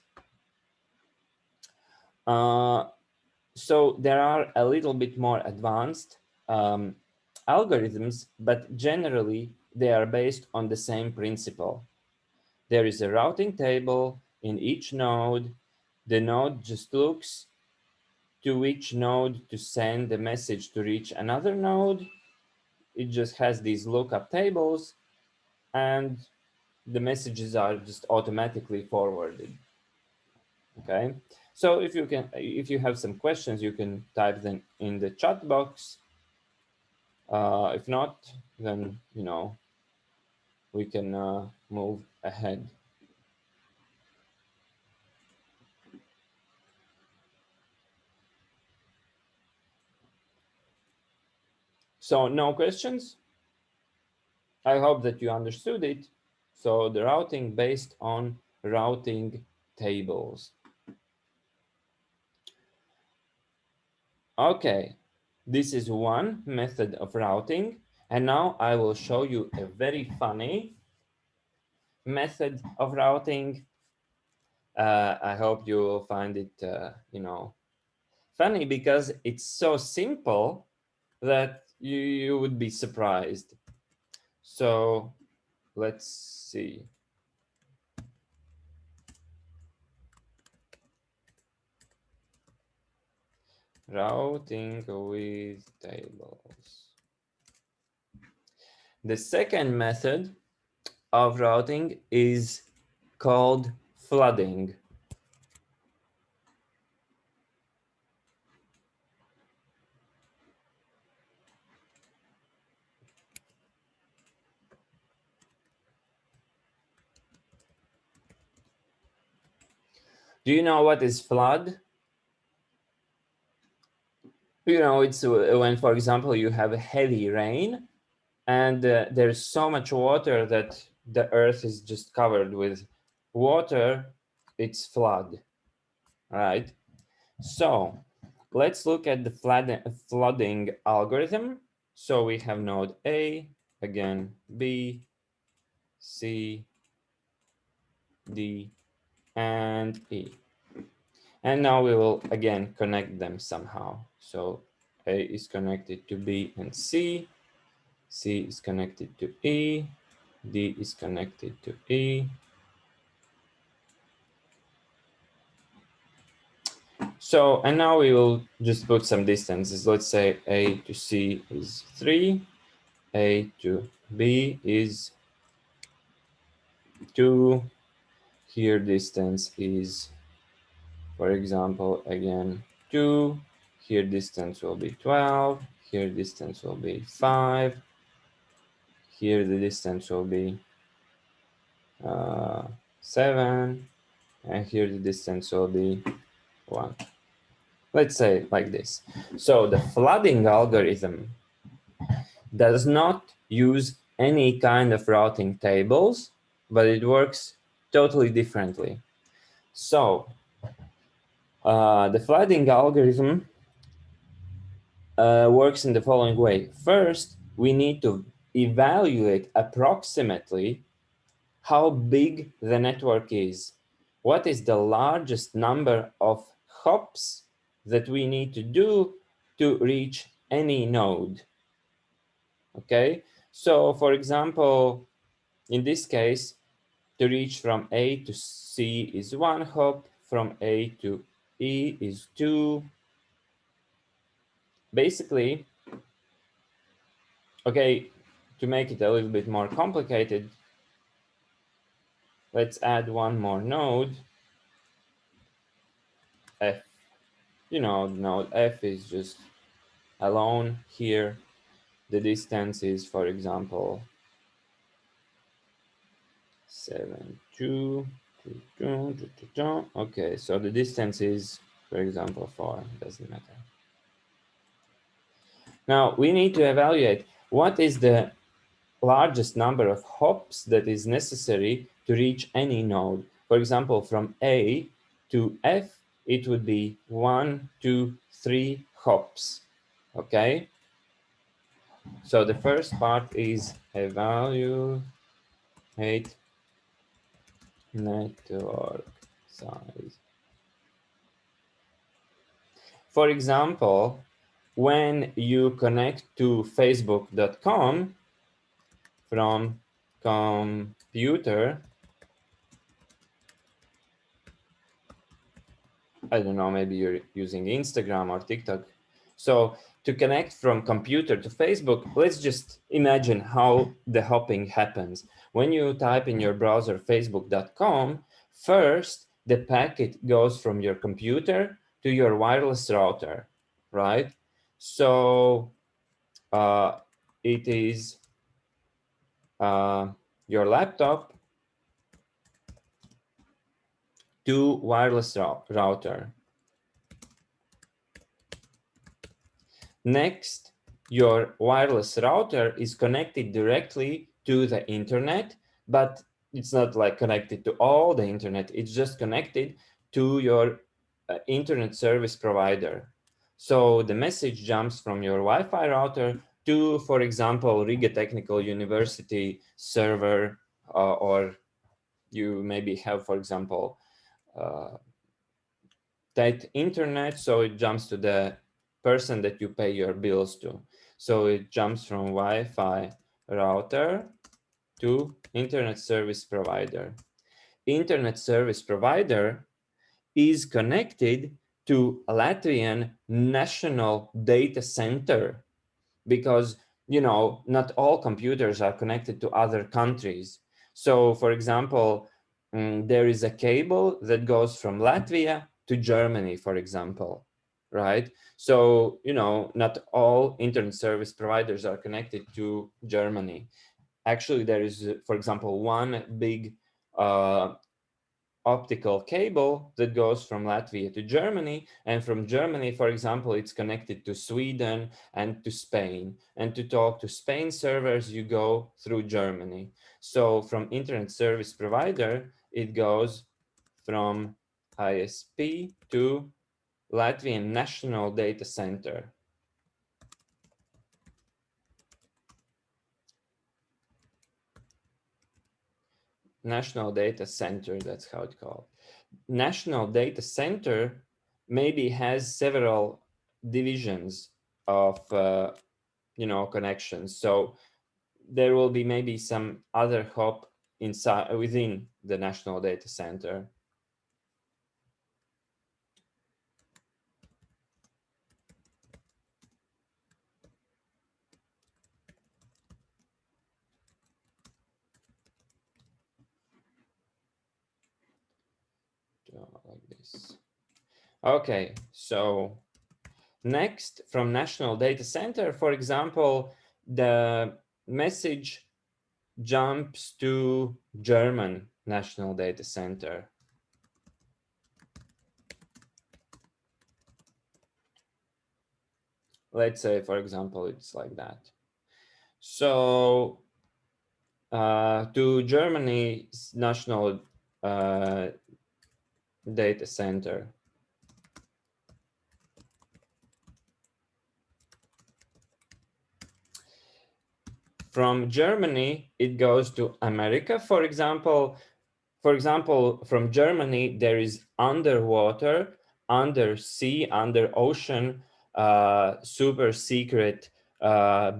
So there are a little bit more advanced algorithms, but generally they are based on the same principle. There is a routing table in each node. The node just looks to which node to send the message to reach another node. It just has these lookup tables and the messages are just automatically forwarded. Okay, so if you have some questions, you can type them in the chat box. If not, then we can move ahead. So no questions. I hope that you understood it. So the routing based on routing tables. Okay, this is one method of routing. And now I will show you a very funny method of routing. I hope you will find it, funny because it's so simple that you would be surprised. So let's see. routing with tables. The second method of routing is called flooding. Do you know what is flood? You know, it's when, for example, you have a heavy rain and there's so much water that the earth is just covered with water. It's flood, right? So let's look at the flooding algorithm. So we have node A, again B, C, D, and E. And now we will again connect them somehow. So A is connected to B and C, C is connected to E, D is connected to E. So, and now we will just put some distances. Let's say A to C is 3, A to B is 2. Here distance is, for example, again 2. Here distance will be 12. Here distance will be 5. Here the distance will be 7. And here the distance will be 1. Let's say like this. So the flooding algorithm does not use any kind of routing tables, but it works totally differently. So the flooding algorithm works in the following way. First, we need to evaluate approximately how big the network is. What is the largest number of hops that we need to do to reach any node? Okay, so for example, in this case, to reach from A to C is 1 hop, from A to E is 2. Basically, okay, to make it a little bit more complicated, let's add one more node, F. You know, node F is just alone here. The distance is, for example, 7, 2, 2, 2, 2, 2, 2. Okay, so the distance is, for example, 4, doesn't matter. Now we need to evaluate what is the largest number of hops that is necessary to reach any node. For example, from A to F, it would be 1, 2, 3 hops. Okay. So the first part is evaluate network size. For example, when you connect to facebook.com from computer, I don't know, maybe you're using Instagram or TikTok. So to connect from computer to Facebook, let's just imagine how the hopping happens. When you type in your browser facebook.com, first the packet goes from your computer to your wireless router, right? So it is your laptop to wireless router. Next, your wireless router is connected directly to the internet, but it's not like connected to all the internet. It's just connected to your internet service provider. So the message jumps from your Wi-Fi router to, for example, Riga Technical University server, or you maybe have, for example, uh, that internet, so it jumps to the person that you pay your bills to. So it jumps from Wi-Fi router to internet service provider. Internet service provider is connected to a Latvian national data center, because not all computers are connected to other countries. So for example, there is a cable that goes from Latvia to Germany, for example, right? So not all internet service providers are connected to Germany. Actually, there is, for example, one big uh, optical cable that goes from Latvia to Germany, and from Germany, for example, it's connected to Sweden and to Spain, and to talk to Spain servers you go through Germany. So from internet service provider, it goes from ISP to Latvian National Data Center. National Data Center, that's how it's called. National Data Center maybe has several divisions of connections. So there will be maybe some other hop inside within the National Data Center. Like this. Okay, so next, from National Data Center, for example, the message jumps to German National Data Center. Let's say, for example, it's like that. So to Germany's National Data Center. From Germany, it goes to America, for example. For example, from Germany, there is underwater, undersea, under ocean, super secret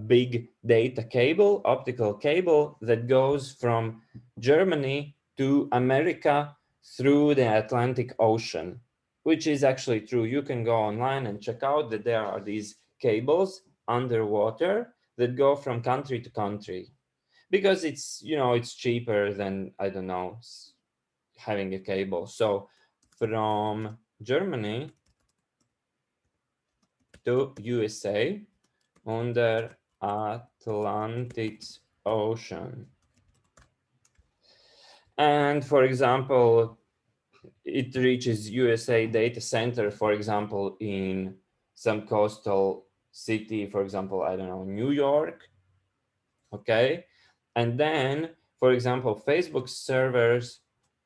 big data cable, optical cable that goes from Germany to America through the Atlantic Ocean, which is actually true. You can go online and check out that there are these cables underwater that go from country to country, because it's cheaper than, I don't know, having a cable. So from Germany to USA under Atlantic Ocean. And for example, it reaches USA data center, for example, in some coastal city, for example, I don't know, New York. Okay. And then, for example, Facebook servers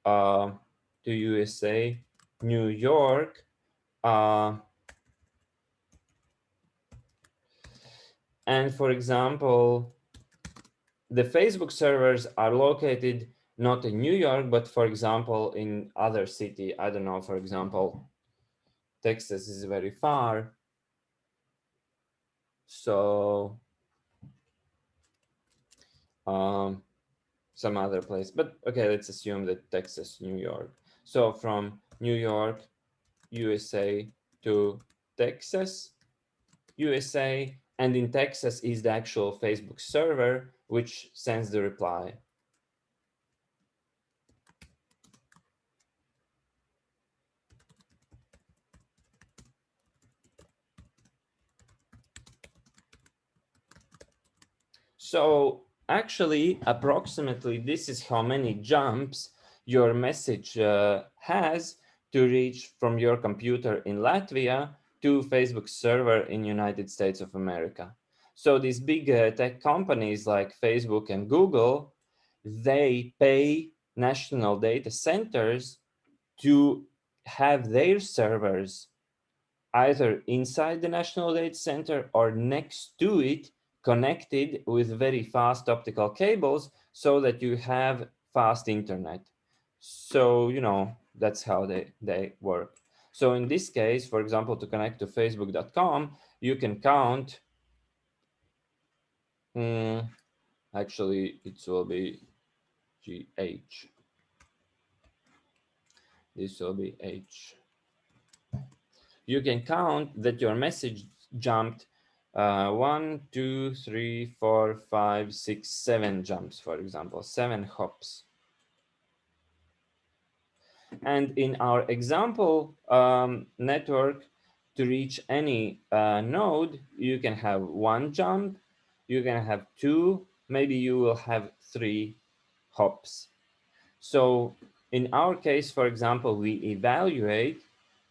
to USA, New York, and for example, the Facebook servers are located not in New York, but for example, in other city. I don't know, for example, Texas is very far. So some other place, but okay, let's assume that Texas, New York. So from New York, USA to Texas, USA, and in Texas is the actual Facebook server which sends the reply. So actually, approximately, this is how many jumps your message has to reach from your computer in Latvia to Facebook server in United States of America. So these big tech companies like Facebook and Google, they pay national data centers to have their servers either inside the National Data Center or next to it, connected with very fast optical cables so that you have fast internet. So, that's how they work. So in this case, for example, to connect to facebook.com, you can count, actually it will be GH. This will be H. you can count that your message jumped 1, 2, 3, 4, 5, 6, 7 jumps, for example, 7 hops. And in our example network, to reach any node, you can have 1 jump, you can have 2, maybe you will have 3 hops. So in our case, for example, we evaluate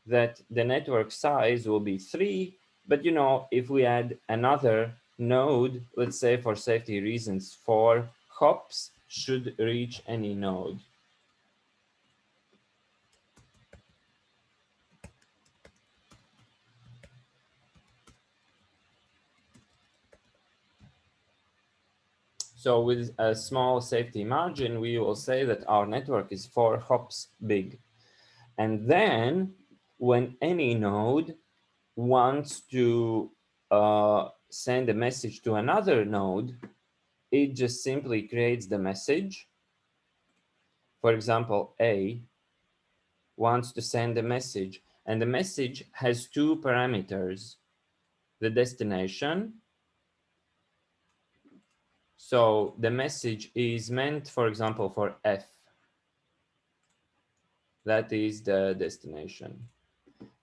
that the network size will be 3, but if we add another node, let's say for safety reasons, 4 hops should reach any node. So with a small safety margin, we will say that our network is 4 hops big. And then when any node wants to send a message to another node, it just simply creates the message. For example, A wants to send a message, and the message has 2 parameters, the destination. So the message is meant, for example, for F. That is the destination.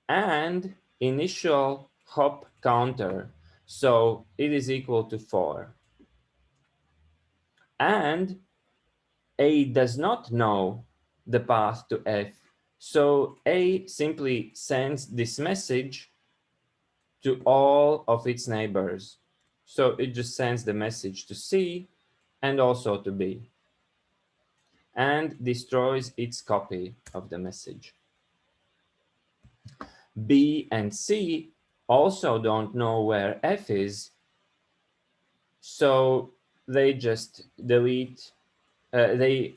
And initial hop counter. So it is equal to 4. And A does not know the path to F. So A simply sends this message to all of its neighbors. So it just sends the message to C and also to B and destroys its copy of the message. B and C also don't know where F is, so they just delete, they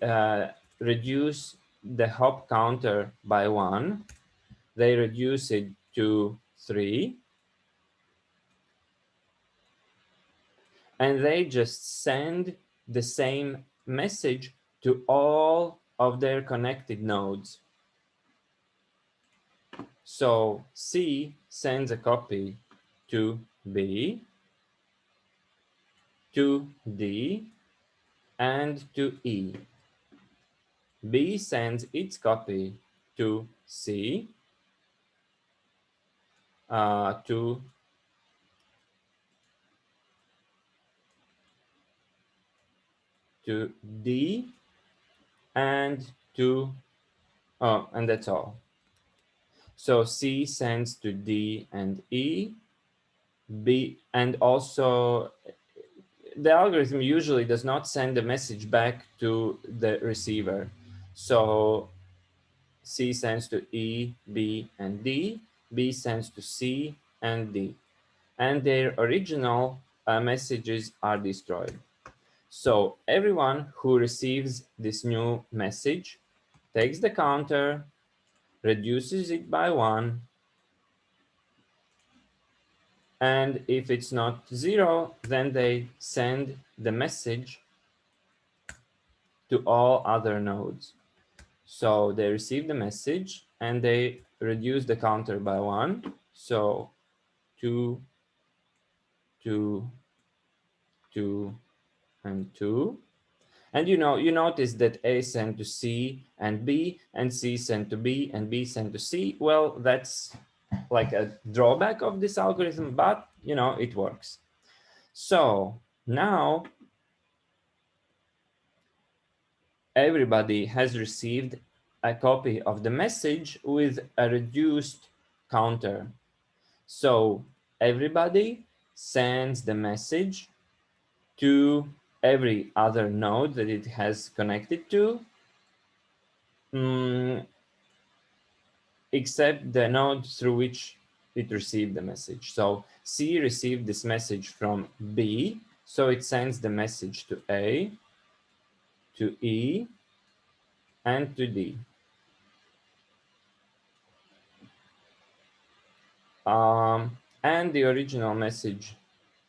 reduce the hop counter by 1, they reduce it to 3, and they just send the same message to all of their connected nodes. So C sends a copy to B, to D, and to E. B sends its copy to C, to D, and to, oh, and that's all. So C sends to D and E, B, and also the algorithm usually does not send the message back to the receiver. So C sends to E, B, and D, B sends to C and D, and their original messages are destroyed. So everyone who receives this new message takes the counter, reduces it by 1, and if it's not 0, then they send the message to all other nodes. So they receive the message and they reduce the counter by 1. So 2, 2, 2, and 2. And you notice that A sent to C and B, and C sent to B, and B sent to C. Well, that's like a drawback of this algorithm, but it works. So now everybody has received a copy of the message with a reduced counter. So everybody sends the message to every other node that it has connected to, except the node through which it received the message. So C received this message from B, so it sends the message to A, to E, and to D. And the original message,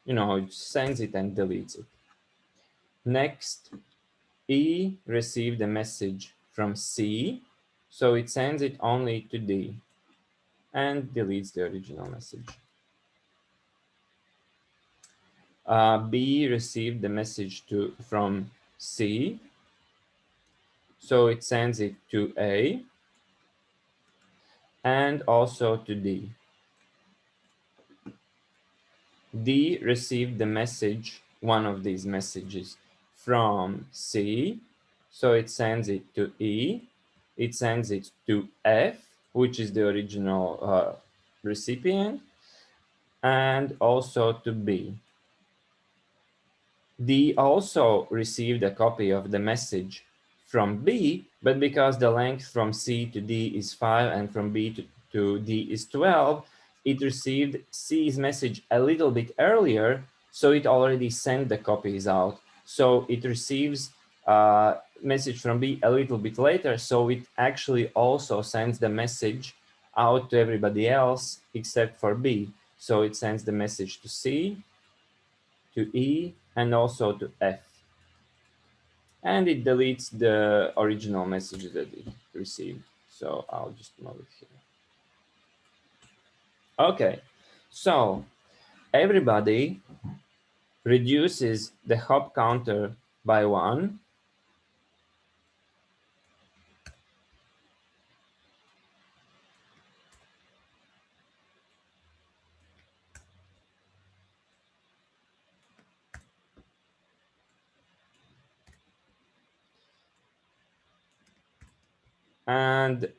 it sends it and deletes it. Next, E received a message from C, so it sends it only to D. and deletes the original message. B received the message from C, so it sends it to A and also to D. D received the message, one of these messages, from C, so it sends it to E, it sends it to F, which is the original recipient, and also to B. D also received a copy of the message from B, but because the length from C to D is 5 and from B to D is 12, it received C's message a little bit earlier, so it already sent the copies out. So it receives a message from B a little bit later, so it actually also sends the message out to everybody else except for B. So it sends the message to C, to E, and also to F. And it deletes the original message that it received. So I'll just move it here. Okay, so everybody reduces the hop counter by 1. And,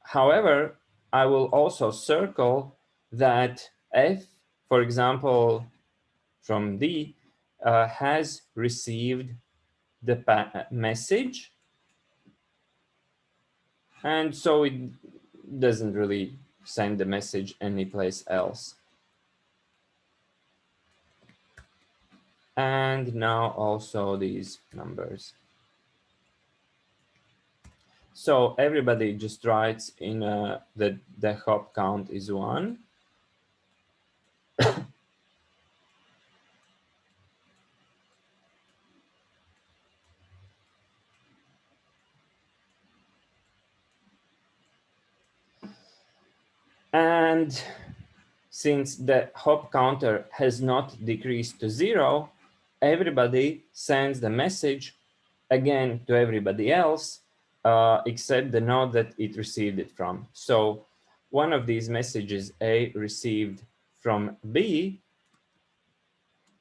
however, I will also circle that F, for example, from D, has received the message, and so it doesn't really send the message anyplace else. And now also these numbers. So everybody just writes in that the hop count is 1. And since the hop counter has not decreased to 0, everybody sends the message again to everybody else, except the node that it received it from. So one of these messages A received from B,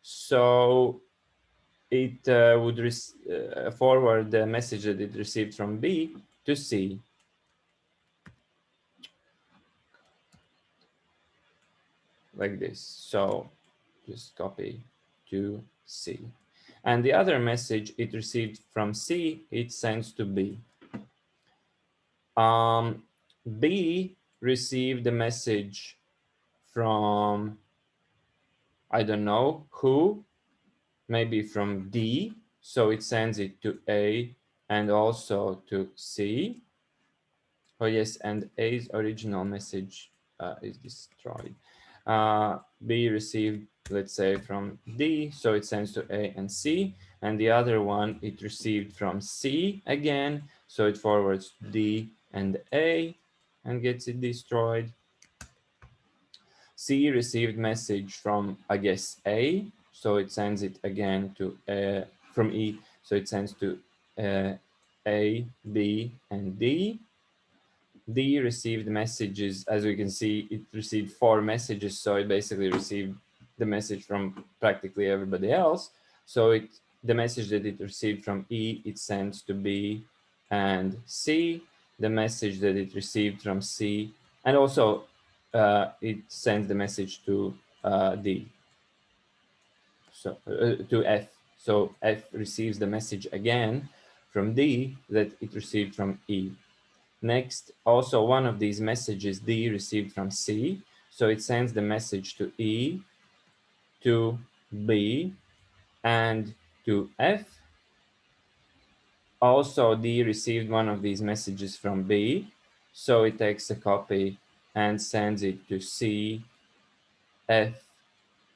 so it would forward the message that it received from B to C. Like this. So just copy to C. And the other message it received from C, it sends to B. B received the message from, I don't know who, maybe from D. So it sends it to A and also to C. Oh yes, and A's original message is destroyed. B received, let's say, from D, so it sends to A and C, and the other one it received from C again, so it forwards to D and A and gets it destroyed. C received message from, I guess, A, so it sends it again to from E, so it sends to A, B, and D. D received messages, as we can see, it received 4 messages, so it basically received the message from practically everybody else. So the message that it received from E, it sends to B and C. The message that it received from C, and also it sends the message to D, so to F. So F receives the message again from D that it received from E. Next, also one of these messages D received from C, so it sends the message to E, to B, and to F. Also, D received one of these messages from B, so it takes a copy and sends it to C, F,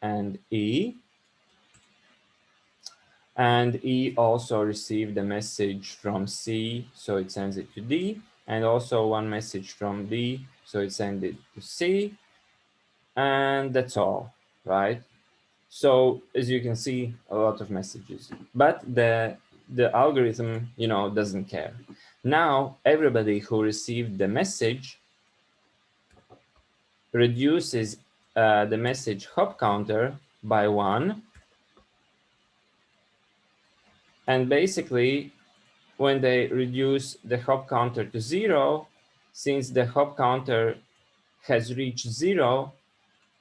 and E. And E also received a message from C, so it sends it to D. and also one message from D, so it sends it to C, and that's all, right? So as you can see, a lot of messages, but the algorithm, doesn't care. Now everybody who received the message reduces the message hop counter by 1, and basically when they reduce the hop counter to 0, since the hop counter has reached 0,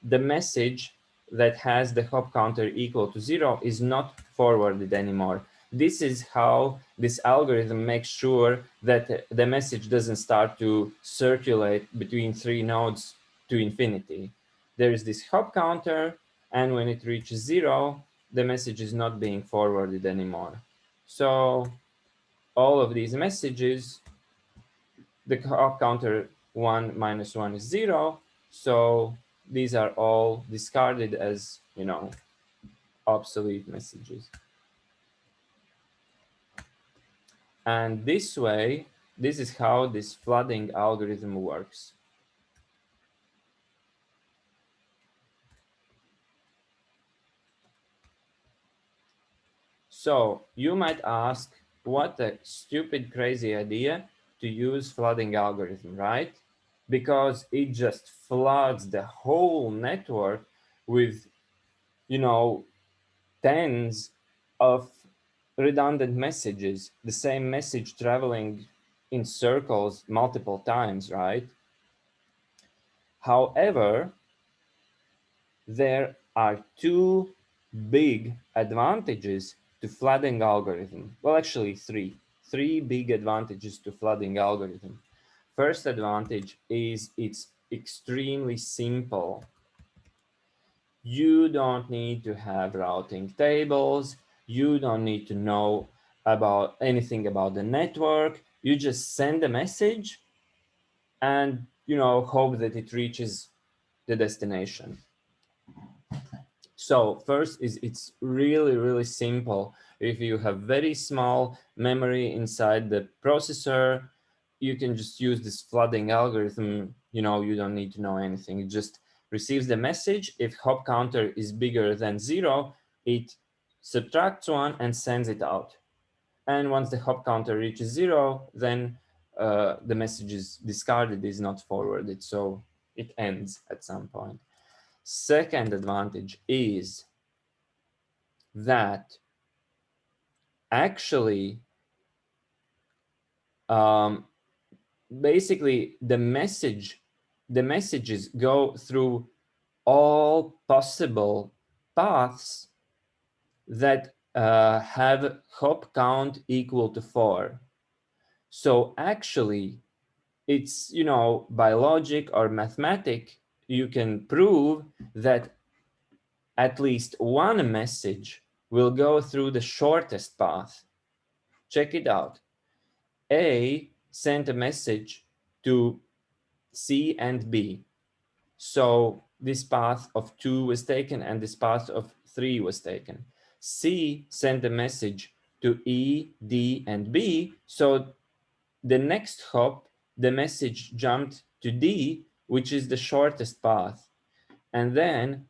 the message that has the hop counter equal to 0 is not forwarded anymore. This is how this algorithm makes sure that the message doesn't start to circulate between 3 nodes to infinity. There is this hop counter, and when it reaches 0, the message is not being forwarded anymore. So all of these messages, the hop counter 1 minus 1 is 0. So these are all discarded as, obsolete messages. And this way, this is how this flooding algorithm works. So you might ask, what a stupid, crazy idea to use flooding algorithm, right? Because it just floods the whole network with, tens of redundant messages, the same message traveling in circles multiple times, right? However, there are two big advantages to flooding algorithm. Well, actually three big advantages to flooding algorithm. First advantage is it's extremely simple. You don't need to have routing tables. You don't need to know about anything about the network. You just send a message and, hope that it reaches the destination. So first is it's really, really simple. If you have very small memory inside the processor, you can just use this flooding algorithm. You don't need to know anything. It just receives the message. If hop counter is bigger than 0, it subtracts 1 and sends it out. And once the hop counter reaches 0, then the message is discarded, is not forwarded. So it ends at some point. Second advantage is that actually basically the messages go through all possible paths that have hop count equal to 4. So actually it's, by logic or mathematic, you can prove that at least one message will go through the shortest path. Check it out. A sent a message to C and B. So this path of 2 was taken and this path of 3 was taken. C sent a message to E, D, and B. So the next hop, the message jumped to D, which is the shortest path. And then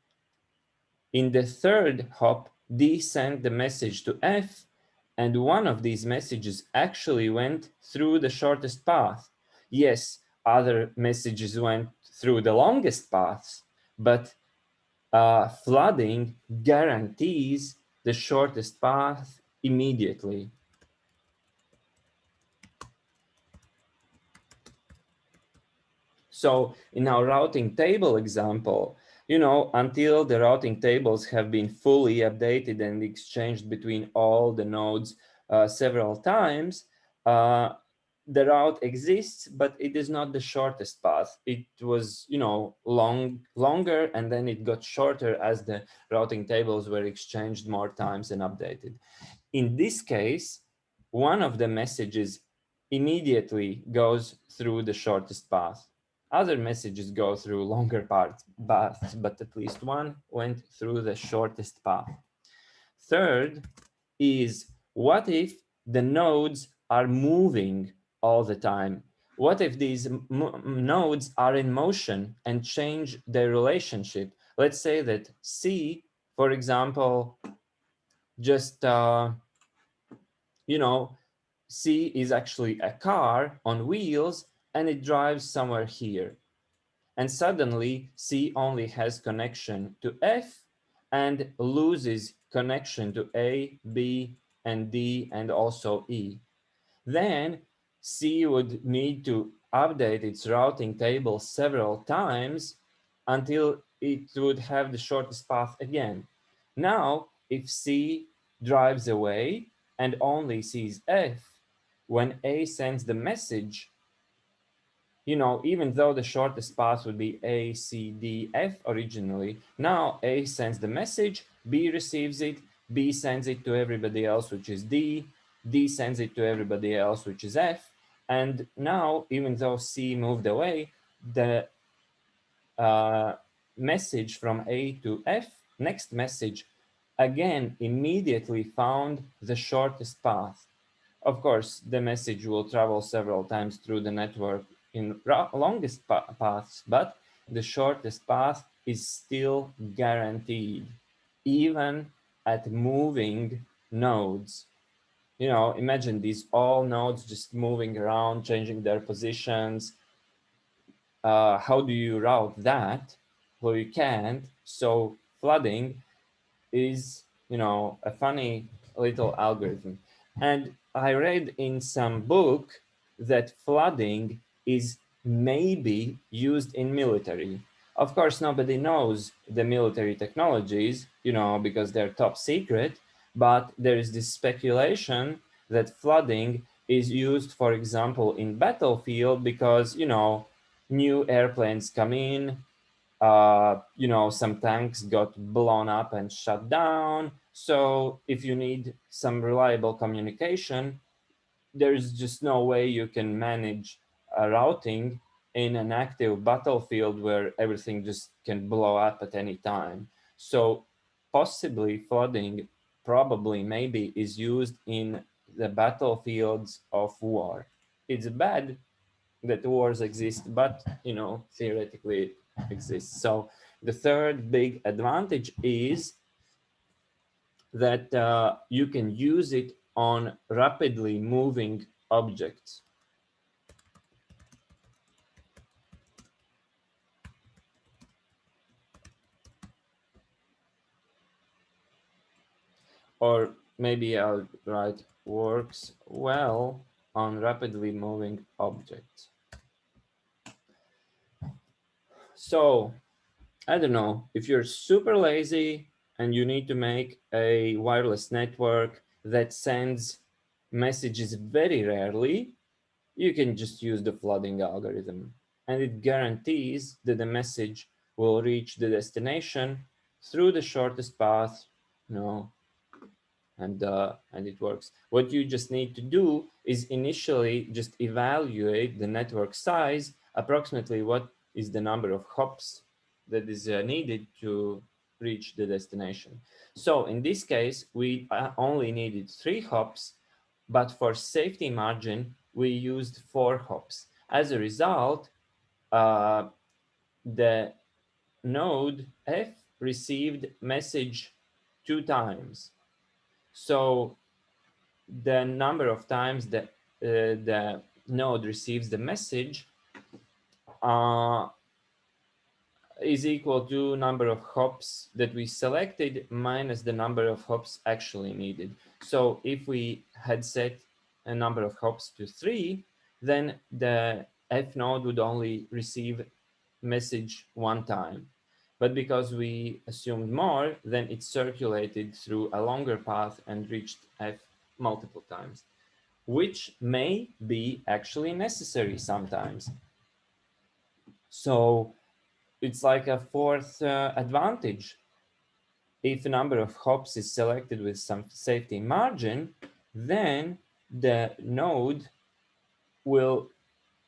in the third hop, D sent the message to F, and one of these messages actually went through the shortest path. Yes, other messages went through the longest paths, but flooding guarantees the shortest path immediately. So in our routing table example, until the routing tables have been fully updated and exchanged between all the nodes several times, the route exists, but it is not the shortest path. It was, longer, and then it got shorter as the routing tables were exchanged more times and updated. In this case, one of the messages immediately goes through the shortest path. Other messages go through longer paths, but at least one went through the shortest path. Third is, what if the nodes are moving all the time? What if these nodes are in motion and change their relationship? Let's say that C, for example, just, you know, C is actually a car on wheels and it drives somewhere here. And suddenly C only has connection to F and loses connection to A, B, and D, and also E. Then C would need to update its routing table several times until it would have the shortest path again. Now, if C drives away and only sees F, when A sends the message, even though the shortest path would be A, C, D, F originally, now A sends the message, B receives it, B sends it to everybody else, which is D, D sends it to everybody else, which is F. And now, even though C moved away, the message from A to F, next message, again immediately found the shortest path. Of course, the message will travel several times through the network in longest paths, but the shortest path is still guaranteed, even at moving nodes. Imagine these all nodes just moving around, changing their positions. How do you route that? Well, you can't. So flooding is, a funny little algorithm. And I read in some book that flooding is maybe used in military. Of course, nobody knows the military technologies, because they're top secret, but there is this speculation that flooding is used, for example, in battlefield because, new airplanes come in, some tanks got blown up and shut down. So if you need some reliable communication, there's just no way you can manage a routing in an active battlefield where everything just can blow up at any time. So possibly flooding, probably, maybe is used in the battlefields of war. It's bad that wars exist, but theoretically it exists. So the third big advantage is that you can use it on rapidly moving objects. Or maybe I'll write works well on rapidly moving objects. So I don't know, if you're super lazy and you need to make a wireless network that sends messages very rarely, you can just use the flooding algorithm. And it guarantees that the message will reach the destination through the shortest path, you know, and it works. What you just need to do is initially just evaluate the network size, approximately what is the number of hops that is needed to reach the destination. So in this case, we only needed 3 hops, but for safety margin, we used 4 hops. As a result, the node F received message 2 times. So the number of times that the node receives the message uh, is equal to number of hops that we selected minus the number of hops actually needed. So if we had set a number of hops to 3, then the F node would only receive message 1 time. But because we assumed more, then it circulated through a longer path and reached F multiple times, which may be actually necessary sometimes. So it's like a fourth advantage. If a number of hops is selected with some safety margin, then the node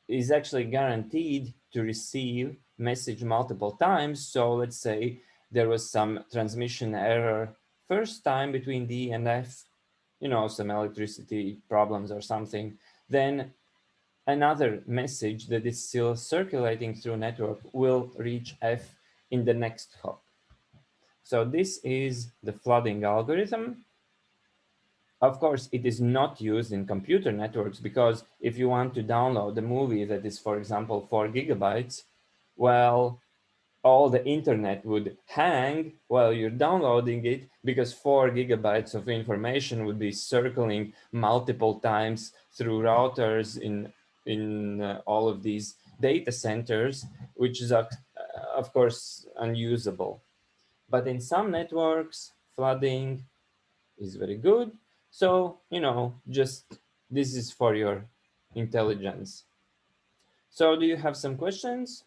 is actually guaranteed to receive message multiple times. So let's say there was some transmission error first time between D and F, some electricity problems or something, then another message that is still circulating through network will reach F in the next hop. So this is the flooding algorithm. Of course, it is not used in computer networks because if you want to download a movie that is, for example, 4 gigabytes, well, all the internet would hang while you're downloading it because 4 gigabytes of information would be circling multiple times through routers in all of these data centers, which is of course unusable. But in some networks, flooding is very good. So, just this is for your intelligence. So do you have some questions?